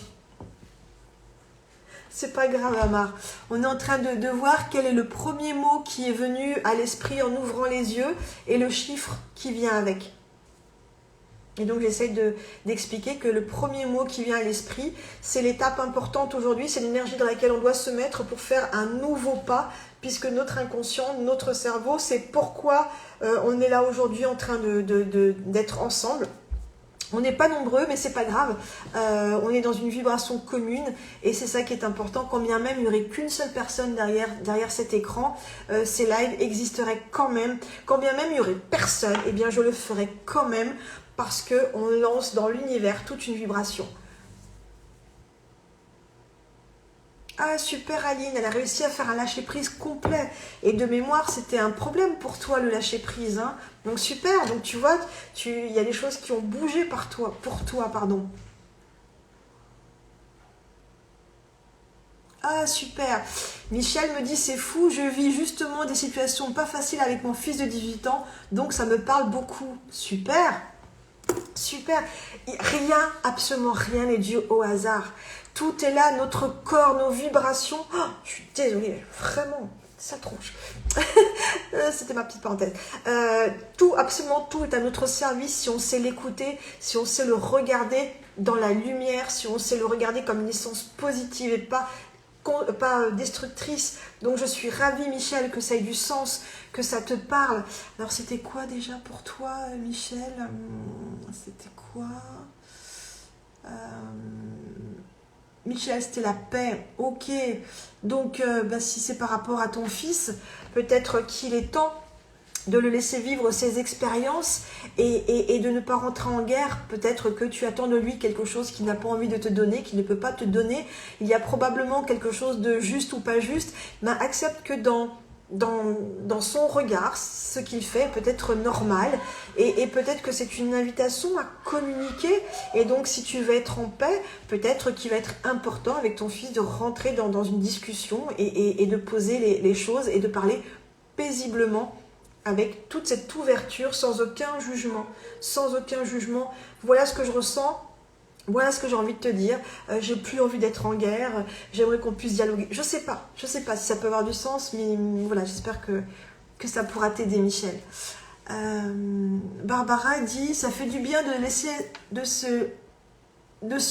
C'est pas grave, Amar. On est en train de voir quel est le premier mot qui est venu à l'esprit en ouvrant les yeux et le chiffre qui vient avec. Et donc j'essaie d'expliquer que le premier mot qui vient à l'esprit, c'est l'étape importante aujourd'hui, c'est l'énergie dans laquelle on doit se mettre pour faire un nouveau pas, puisque notre inconscient, notre cerveau, c'est pourquoi on est là aujourd'hui en train d'être ensemble. On n'est pas nombreux, mais c'est pas grave. On est dans une vibration commune et c'est ça qui est important. Quand bien même il n'y aurait qu'une seule personne derrière cet écran, ces lives existeraient quand même. Quand bien même il n'y aurait personne, eh bien je le ferais quand même parce qu'on lance dans l'univers toute une vibration. Ah super Aline, elle a réussi à faire un lâcher-prise complet. Et de mémoire, c'était un problème pour toi le lâcher-prise. Hein. Donc super, donc tu vois, il y a des choses qui ont bougé pour toi, pardon. Ah super. Michel me dit c'est fou, je vis justement des situations pas faciles avec mon fils de 18 ans, donc ça me parle beaucoup. Super. Super. Rien, absolument rien n'est dû au hasard. Tout est là, notre corps, nos vibrations. Oh, je suis désolée, vraiment, ça tronche. C'était ma petite parenthèse. Tout, absolument tout est à notre service si on sait l'écouter, si on sait le regarder dans la lumière, si on sait le regarder comme une essence positive et pas destructrice. Donc je suis ravie Michel que ça ait du sens, que ça te parle. Alors c'était quoi déjà pour toi Michel? C'était quoi Michel, c'était la paix, ok. Donc si c'est par rapport à ton fils, peut-être qu'il est temps de le laisser vivre ses expériences et de ne pas rentrer en guerre. Peut-être que tu attends de lui quelque chose qu'il n'a pas envie de te donner, qu'il ne peut pas te donner. Il y a probablement quelque chose de juste ou pas juste, mais accepte que dans son regard, ce qu'il fait peut être normal et peut-être que c'est une invitation à communiquer. Et donc si tu veux être en paix, peut-être qu'il va être important avec ton fils de rentrer dans une discussion et de poser les choses et de parler paisiblement avec toute cette ouverture, sans aucun jugement, sans aucun jugement. Voilà ce que je ressens, voilà ce que j'ai envie de te dire. J'ai plus envie d'être en guerre, j'aimerais qu'on puisse dialoguer. Je sais pas si ça peut avoir du sens, mais voilà, j'espère que ça pourra t'aider, Michel. Barbara dit, ça fait du bien de se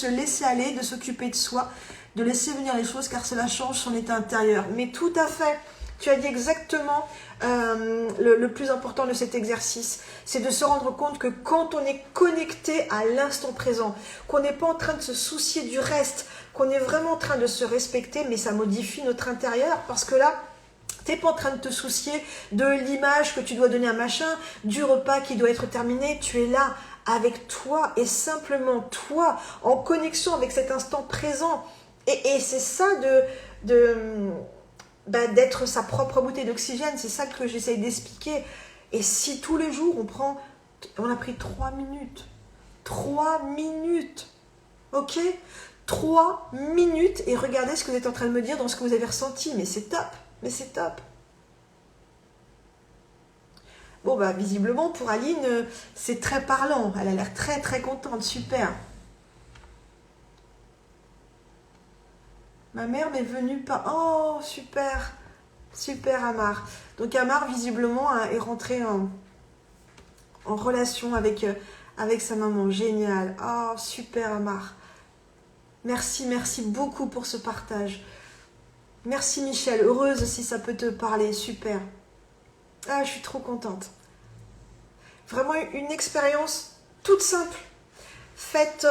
laisser aller, de s'occuper de soi, de laisser venir les choses, car cela change son état intérieur. Mais tout à fait. Tu as dit exactement le plus important de cet exercice, c'est de se rendre compte que quand on est connecté à l'instant présent, qu'on n'est pas en train de se soucier du reste, qu'on est vraiment en train de se respecter, mais ça modifie notre intérieur parce que là, tu n'es pas en train de te soucier de l'image que tu dois donner à machin, du repas qui doit être terminé, tu es là avec toi et simplement toi, en connexion avec cet instant présent. Et c'est ça d'être sa propre bouteille d'oxygène, c'est ça que j'essaye d'expliquer. Et si tous les jours on a pris 3 minutes, ok, 3 minutes, et regardez ce que vous êtes en train de me dire dans ce que vous avez ressenti, mais c'est top. Bon visiblement pour Aline, c'est très parlant, elle a l'air très très contente, super. Ma mère m'est venue par... Oh, super. Super, Amar. Donc, Amar, visiblement, est rentré en relation avec sa maman. Génial. Oh, super, Amar. Merci beaucoup pour ce partage. Merci, Michel. Heureuse si ça peut te parler. Super. Ah, je suis trop contente. Vraiment une expérience toute simple. Faite...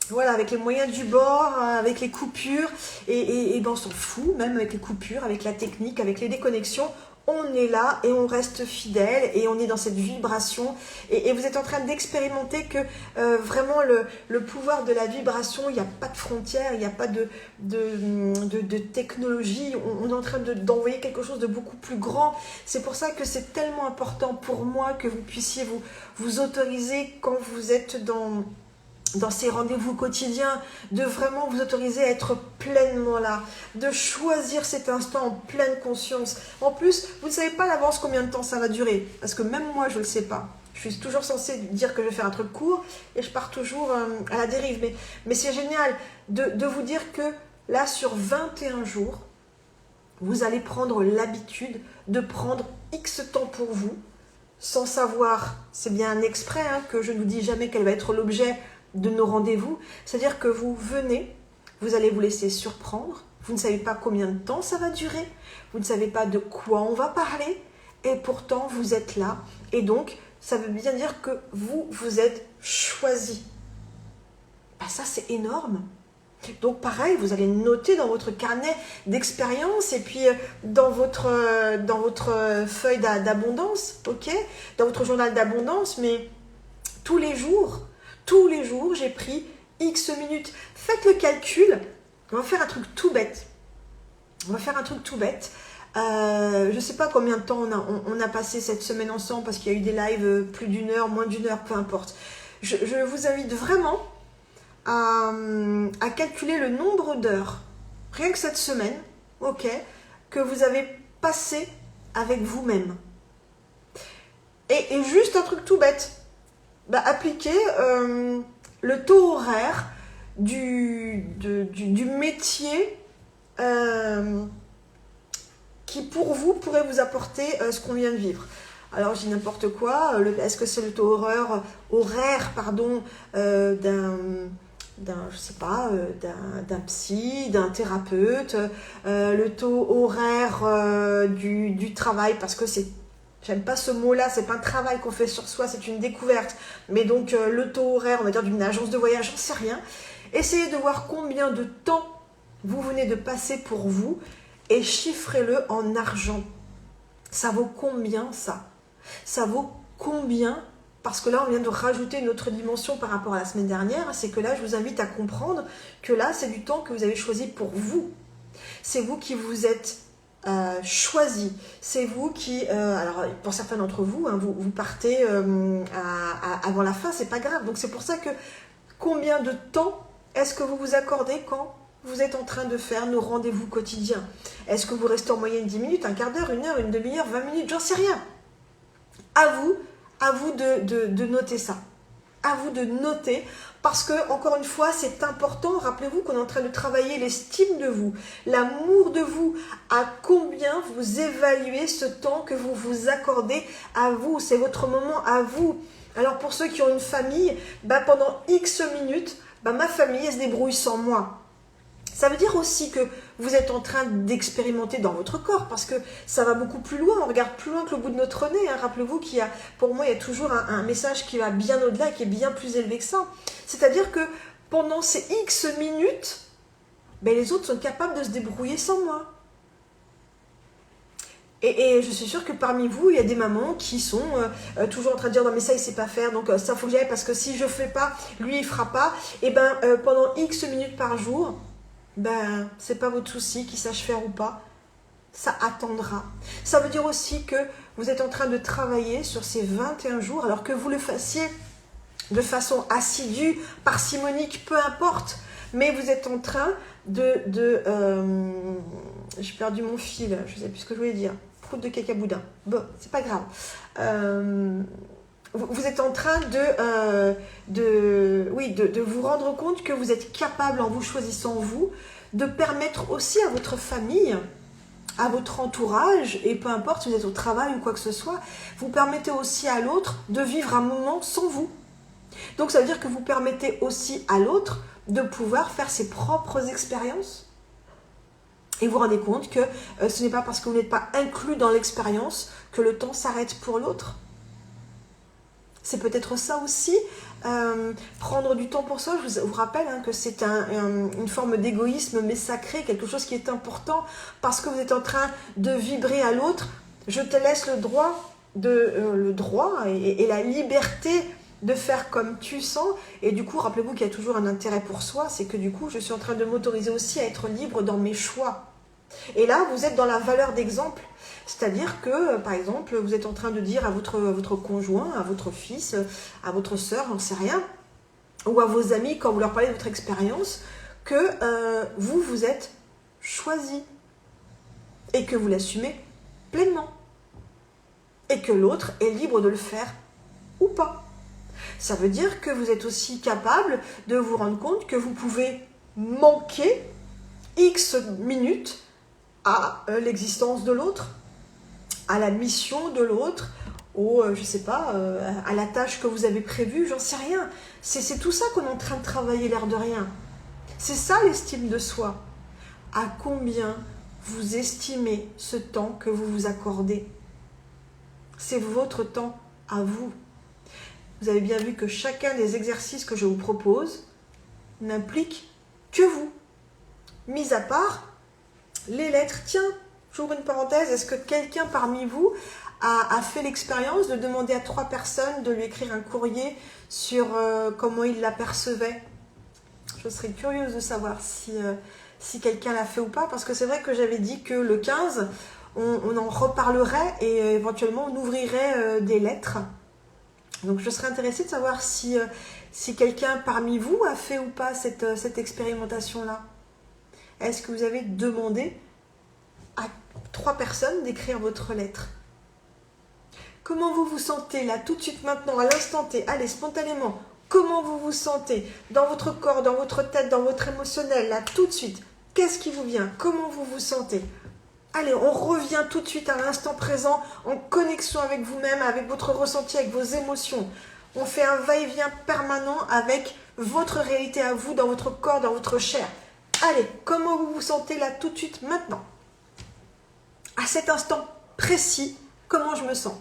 Voilà, avec les moyens du bord, avec les coupures, et on s'en fout, même avec les coupures, avec la technique, avec les déconnexions, on est là et on reste fidèle et on est dans cette vibration. Et vous êtes en train d'expérimenter que vraiment le pouvoir de la vibration, il n'y a pas de frontières, il n'y a pas de technologie, on est en train d'envoyer quelque chose de beaucoup plus grand. C'est pour ça que c'est tellement important pour moi que vous puissiez vous autoriser quand vous êtes dans ces rendez-vous quotidiens, de vraiment vous autoriser à être pleinement là, de choisir cet instant en pleine conscience. En plus, vous ne savez pas à l'avance combien de temps ça va durer, parce que même moi, je ne le sais pas. Je suis toujours censée dire que je vais faire un truc court et je pars toujours à la dérive. Mais c'est génial de vous dire que là, sur 21 jours, vous allez prendre l'habitude de prendre X temps pour vous, sans savoir, c'est bien un exprès, hein, que je ne vous dis jamais quel va être l'objet de nos rendez-vous. C'est-à-dire que vous venez, vous allez vous laisser surprendre, vous ne savez pas combien de temps ça va durer, vous ne savez pas de quoi on va parler, et pourtant vous êtes là. Et donc, ça veut bien dire que vous êtes choisi. Ben ça, c'est énorme. Donc pareil, vous allez noter dans votre carnet d'expérience et puis dans votre feuille d'abondance, ok, dans votre journal d'abondance, mais tous les jours, j'ai pris X minutes. Faites le calcul, on va faire un truc tout bête. Je ne sais pas combien de temps on a passé cette semaine ensemble parce qu'il y a eu des lives plus d'une heure, moins d'une heure, peu importe. Je vous invite vraiment à calculer le nombre d'heures, rien que cette semaine, ok, que vous avez passé avec vous-même. Et juste un truc tout bête, bah, appliquez le taux horaire du métier qui pour vous pourrait vous apporter ce qu'on vient de vivre. Alors je dis n'importe quoi, est-ce que c'est le taux horaire d'un psy, d'un thérapeute, le taux horaire du travail, parce que j'aime pas ce mot-là, c'est pas un travail qu'on fait sur soi, c'est une découverte, mais donc le taux horaire, on va dire, d'une agence de voyage, j'en sais rien. Essayez de voir combien de temps vous venez de passer pour vous et chiffrez-le en argent. Ça vaut combien ça? Ça vaut combien? Parce que là, on vient de rajouter une autre dimension par rapport à la semaine dernière, c'est que là, je vous invite à comprendre que là, c'est du temps que vous avez choisi pour vous. C'est vous qui vous êtes choisi. C'est vous qui, alors pour certains d'entre vous, hein, vous partez avant la fin, c'est pas grave. Donc c'est pour ça que combien de temps est-ce que vous vous accordez quand vous êtes en train de faire nos rendez-vous quotidiens? Est-ce que vous restez en moyenne 10 minutes, un quart d'heure, une heure, une demi-heure, 20 minutes? J'en sais rien. À vous de noter ça. À vous de noter, parce que, encore une fois, c'est important. Rappelez-vous qu'on est en train de travailler l'estime de vous, l'amour de vous, à combien vous évaluez ce temps que vous vous accordez à vous. C'est votre moment à vous. Alors, pour ceux qui ont une famille, bah, pendant X minutes, bah, ma famille, elle se débrouille sans moi. Ça veut dire aussi que vous êtes en train d'expérimenter dans votre corps, parce que ça va beaucoup plus loin, on regarde plus loin que le bout de notre nez. Hein. Rappelez-vous qu'il y a, pour moi, il y a toujours un message qui va bien au-delà, qui est bien plus élevé que ça. C'est-à-dire que pendant ces X minutes, ben, les autres sont capables de se débrouiller sans moi. Et je suis sûre que parmi vous, il y a des mamans qui sont toujours en train de dire « Non mais ça, il ne sait pas faire, donc ça, faut que j'y aille, parce que si je ne fais pas, lui, il ne fera pas. » Et bien, pendant X minutes par jour, ben, c'est pas votre souci qu'il sache faire ou pas. Ça attendra. Ça veut dire aussi que vous êtes en train de travailler sur ces 21 jours, alors que vous le fassiez de façon assidue, parcimonique, peu importe. Mais vous êtes en train j'ai perdu mon fil, je ne sais plus ce que je voulais dire. Croûte de cacaboudin. Bon, c'est pas grave. Vous êtes en train de vous rendre compte que vous êtes capable, en vous choisissant vous, de permettre aussi à votre famille, à votre entourage, et peu importe si vous êtes au travail ou quoi que ce soit, vous permettez aussi à l'autre de vivre un moment sans vous. Donc ça veut dire que vous permettez aussi à l'autre de pouvoir faire ses propres expériences. Et vous vous rendez compte que ce n'est pas parce que vous n'êtes pas inclus dans l'expérience que le temps s'arrête pour l'autre. C'est peut-être ça aussi, prendre du temps pour soi. Je vous rappelle que c'est une forme d'égoïsme, mais sacré, quelque chose qui est important, parce que vous êtes en train de vibrer à l'autre. Je te laisse le droit et la liberté de faire comme tu sens. Et du coup, rappelez-vous qu'il y a toujours un intérêt pour soi, c'est que du coup, je suis en train de m'autoriser aussi à être libre dans mes choix. Et là, vous êtes dans la valeur d'exemple. C'est-à-dire que, par exemple, vous êtes en train de dire à votre conjoint, à votre fils, à votre sœur, j'en sais rien, ou à vos amis, quand vous leur parlez de votre expérience, que vous êtes choisi et que vous l'assumez pleinement. Et que l'autre est libre de le faire ou pas. Ça veut dire que vous êtes aussi capable de vous rendre compte que vous pouvez manquer X minutes à l'existence de l'autre, à la mission de l'autre, je sais pas, à la tâche que vous avez prévue, j'en sais rien. C'est tout ça qu'on est en train de travailler, l'air de rien. C'est ça l'estime de soi. À combien vous estimez ce temps que vous vous accordez? C'est votre temps à vous. Vous avez bien vu que chacun des exercices que je vous propose n'implique que vous. Mis à part les lettres. Tiens, j'ouvre une parenthèse, est-ce que quelqu'un parmi vous a fait l'expérience de demander à 3 personnes de lui écrire un courrier sur comment il l'apercevait? Je serais curieuse de savoir si quelqu'un l'a fait ou pas, parce que c'est vrai que j'avais dit que le 15, on en reparlerait et éventuellement on ouvrirait des lettres. Donc je serais intéressée de savoir si quelqu'un parmi vous a fait ou pas cette expérimentation-là. Est-ce que vous avez demandé à 3 personnes d'écrire votre lettre? Comment vous vous sentez là, tout de suite, maintenant, à l'instant T? Allez, spontanément, comment vous vous sentez dans votre corps, dans votre tête, dans votre émotionnel, là, tout de suite? Qu'est-ce qui vous vient? Comment vous vous sentez? Allez, on revient tout de suite à l'instant présent, en connexion avec vous-même, avec votre ressenti, avec vos émotions. On fait un va-et-vient permanent avec votre réalité à vous, dans votre corps, dans votre chair. Allez, comment vous vous sentez là, tout de suite, maintenant? À cet instant précis, comment je me sens?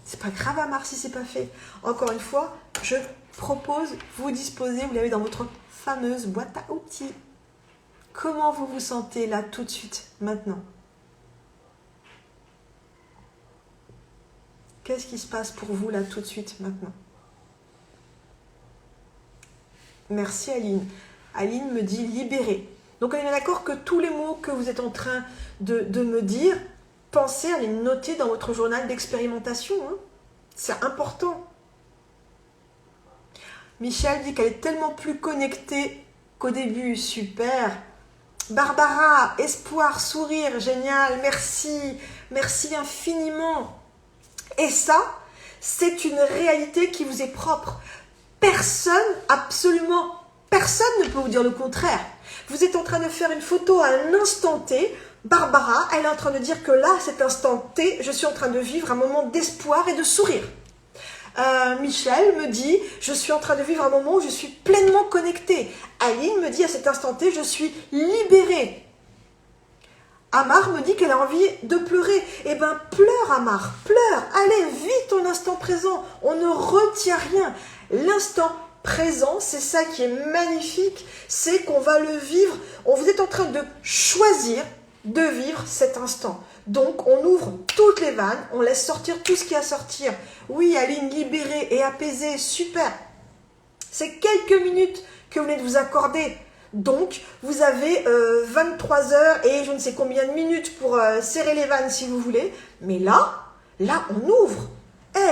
C'est pas grave, Amar, si c'est pas fait. Encore une fois, je propose, vous disposez, vous l'avez dans votre fameuse boîte à outils. Comment vous vous sentez là, tout de suite, maintenant? Qu'est-ce qui se passe pour vous là, tout de suite, maintenant? Merci, Aline. Aline me dit libérer. Donc, on est d'accord que tous les mots que vous êtes en train de me dire, pensez à les noter dans votre journal d'expérimentation. Hein. C'est important. Michel dit qu'elle est tellement plus connectée qu'au début. Super. Barbara, espoir, sourire, génial. Merci. Merci infiniment. Et ça, c'est une réalité qui vous est propre. Personne, absolument personne ne peut vous dire le contraire. Vous êtes en train de faire une photo à un instant T. Barbara, elle est en train de dire que là, à cet instant T, je suis en train de vivre un moment d'espoir et de sourire. Michel me dit, je suis en train de vivre un moment où je suis pleinement connectée. Aline me dit, à cet instant T, je suis libérée. Amar me dit qu'elle a envie de pleurer. Eh bien, pleure, Amar, pleure. Allez, vis ton instant présent. On ne retient rien. L'instant présent, c'est ça qui est magnifique, c'est qu'on va le vivre. Vous êtes en train de choisir de vivre cet instant. Donc, on ouvre toutes les vannes, on laisse sortir tout ce qui a à sortir. Oui, Aline, libérée et apaisée, super. C'est quelques minutes que vous venez de vous accorder. Donc, vous avez 23 heures et je ne sais combien de minutes pour serrer les vannes si vous voulez. Mais là, on ouvre.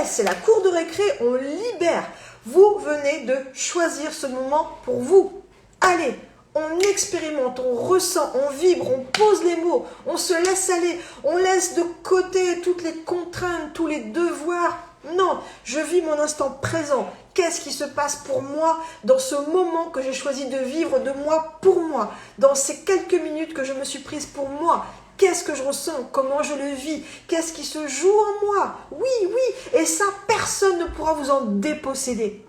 C'est la cour de récré, on libère. Vous venez de choisir ce moment pour vous. Allez, on expérimente, on ressent, on vibre, on pose les mots, on se laisse aller, on laisse de côté toutes les contraintes, tous les devoirs. Non, je vis mon instant présent. Qu'est-ce qui se passe pour moi dans ce moment que j'ai choisi de vivre de moi pour moi? Dans ces quelques minutes que je me suis prise pour moi, qu'est-ce que je ressens? Comment je le vis? Qu'est-ce qui se joue en moi? Oui, et ça, personne ne pourra vous en déposséder.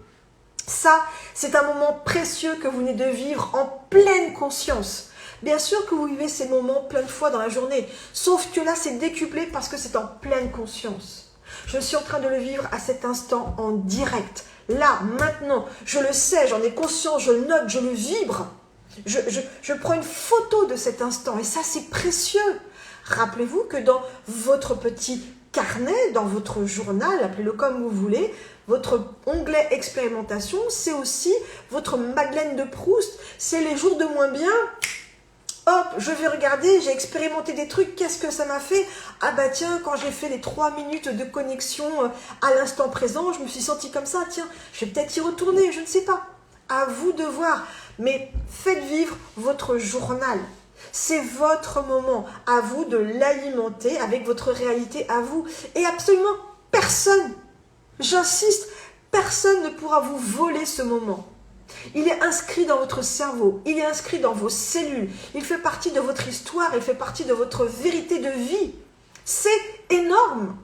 Ça, c'est un moment précieux que vous venez de vivre en pleine conscience. Bien sûr que vous vivez ces moments plein de fois dans la journée, sauf que là, c'est décuplé parce que c'est en pleine conscience. Je suis en train de le vivre à cet instant en direct. Là, maintenant, je le sais, j'en ai conscience, je le note, je le vibre. Je prends une photo de cet instant et ça, c'est précieux. Rappelez-vous que dans votre petit carnet, dans votre journal, appelez-le comme vous voulez, votre onglet expérimentation, c'est aussi votre Madeleine de Proust. C'est les jours de moins bien. Hop, je vais regarder, j'ai expérimenté des trucs, qu'est-ce que ça m'a fait? Ah bah tiens, quand j'ai fait les 3 minutes de connexion à l'instant présent, je me suis sentie comme ça, tiens, je vais peut-être y retourner, je ne sais pas. À vous de voir, mais faites vivre votre journal. C'est votre moment, à vous de l'alimenter avec votre réalité à vous. Et absolument personne, j'insiste, personne ne pourra vous voler ce moment. Il est inscrit dans votre cerveau, il est inscrit dans vos cellules, il fait partie de votre histoire, il fait partie de votre vérité de vie. C'est énorme.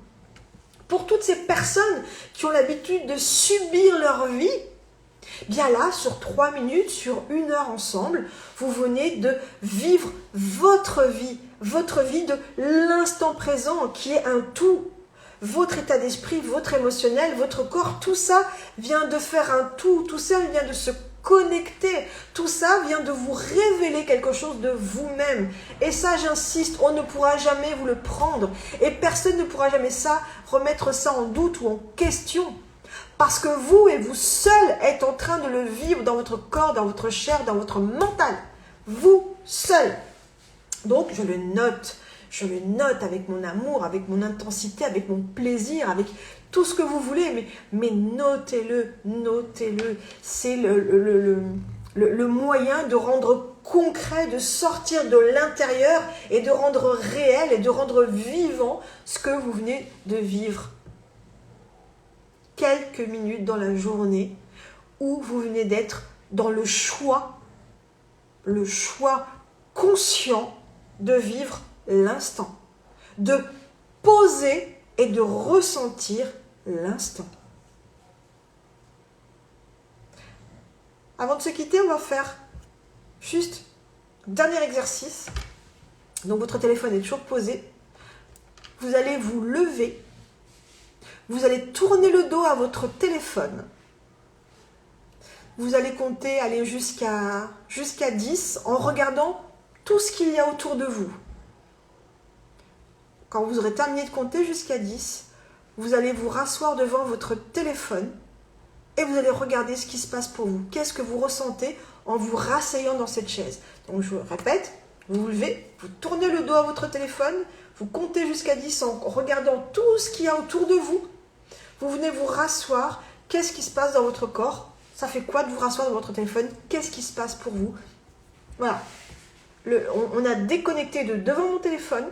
Pour toutes ces personnes qui ont l'habitude de subir leur vie, bien là, sur 3 minutes, sur 1 heure ensemble, vous venez de vivre votre vie de l'instant présent qui est un tout. Votre état d'esprit, votre émotionnel, votre corps, tout ça vient de faire un tout ça vient de se connecter, tout ça vient de vous révéler quelque chose de vous-même. Et ça, j'insiste, on ne pourra jamais vous le prendre. Et personne ne pourra jamais remettre ça en doute ou en question. Parce que vous et vous seul êtes en train de le vivre dans votre corps, dans votre chair, dans votre mental. Vous seul. Donc, je le note avec mon amour, avec mon intensité, avec mon plaisir, avec tout ce que vous voulez, mais notez-le. C'est le moyen de rendre concret, de sortir de l'intérieur et de rendre réel et de rendre vivant ce que vous venez de vivre. Quelques minutes dans la journée où vous venez d'être dans le choix conscient de vivre l'instant, de poser et de ressentir l'instant. Avant de se quitter, on va faire juste un dernier exercice. Donc votre téléphone est toujours posé. Vous allez vous lever. Vous allez tourner le dos à votre téléphone. Vous allez compter, aller jusqu'à 10 en regardant tout ce qu'il y a autour de vous. Quand vous aurez terminé de compter jusqu'à 10, vous allez vous rasseoir devant votre téléphone et vous allez regarder ce qui se passe pour vous. Qu'est-ce que vous ressentez en vous rasseyant dans cette chaise? Donc je répète, vous vous levez, vous tournez le dos à votre téléphone, vous comptez jusqu'à 10 en regardant tout ce qu'il y a autour de vous. Vous venez vous rasseoir. Qu'est-ce qui se passe dans votre corps? Ça fait quoi de vous rasseoir dans votre téléphone? Qu'est-ce qui se passe pour vous? Voilà. On a déconnecté de devant mon téléphone.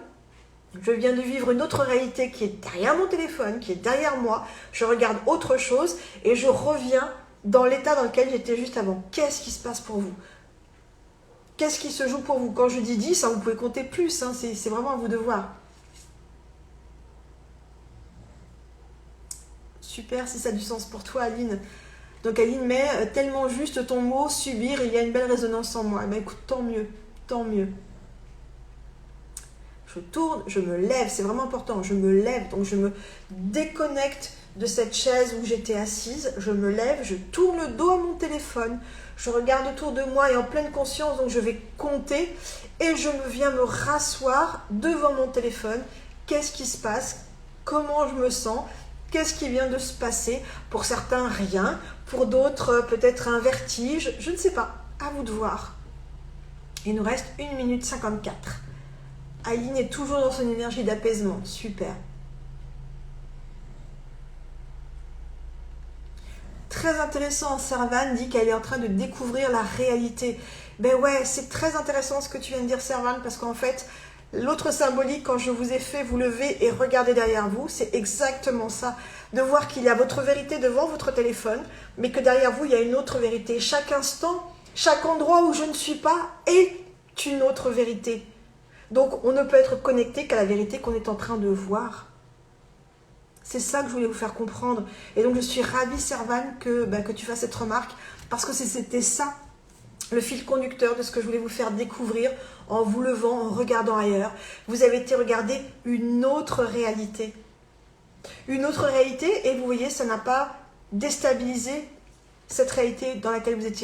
Je viens de vivre une autre réalité qui est derrière mon téléphone, qui est derrière moi. Je regarde autre chose et je reviens dans l'état dans lequel j'étais juste avant. Qu'est-ce qui se passe pour vous? Qu'est-ce qui se joue pour vous? Quand je dis 10, vous pouvez compter plus. C'est vraiment à vous de voir. Super, si ça a du sens pour toi, Aline. Donc Aline met tellement juste ton mot, subir, il y a une belle résonance en moi. Eh bien, écoute, tant mieux, tant mieux. Je tourne, je me lève, c'est vraiment important, je me lève, donc je me déconnecte de cette chaise où j'étais assise, je me lève, je tourne le dos à mon téléphone, je regarde autour de moi et en pleine conscience, donc je vais compter et je viens me rasseoir devant mon téléphone. Qu'est-ce qui se passe? Comment je me sens? Qu'est-ce qui vient de se passer? Pour certains, rien. Pour d'autres, peut-être un vertige. Je ne sais pas. À vous de voir. Il nous reste 1 minute 54. Aline est toujours dans son énergie d'apaisement. Super. Très intéressant. Servane dit qu'elle est en train de découvrir la réalité. Ben ouais, c'est très intéressant ce que tu viens de dire, Servane, parce qu'en fait, l'autre symbolique, quand je vous ai fait vous lever et regarder derrière vous, c'est exactement ça. De voir qu'il y a votre vérité devant votre téléphone, mais que derrière vous, il y a une autre vérité. Chaque instant, chaque endroit où je ne suis pas est une autre vérité. Donc, on ne peut être connecté qu'à la vérité qu'on est en train de voir. C'est ça que je voulais vous faire comprendre. Et donc, je suis ravie, Servane, que tu fasses cette remarque, parce que c'était ça, le fil conducteur de ce que je voulais vous faire découvrir en vous levant, en regardant ailleurs. Vous avez été regarder une autre réalité. Une autre réalité, et vous voyez, ça n'a pas déstabilisé cette réalité dans laquelle vous étiez.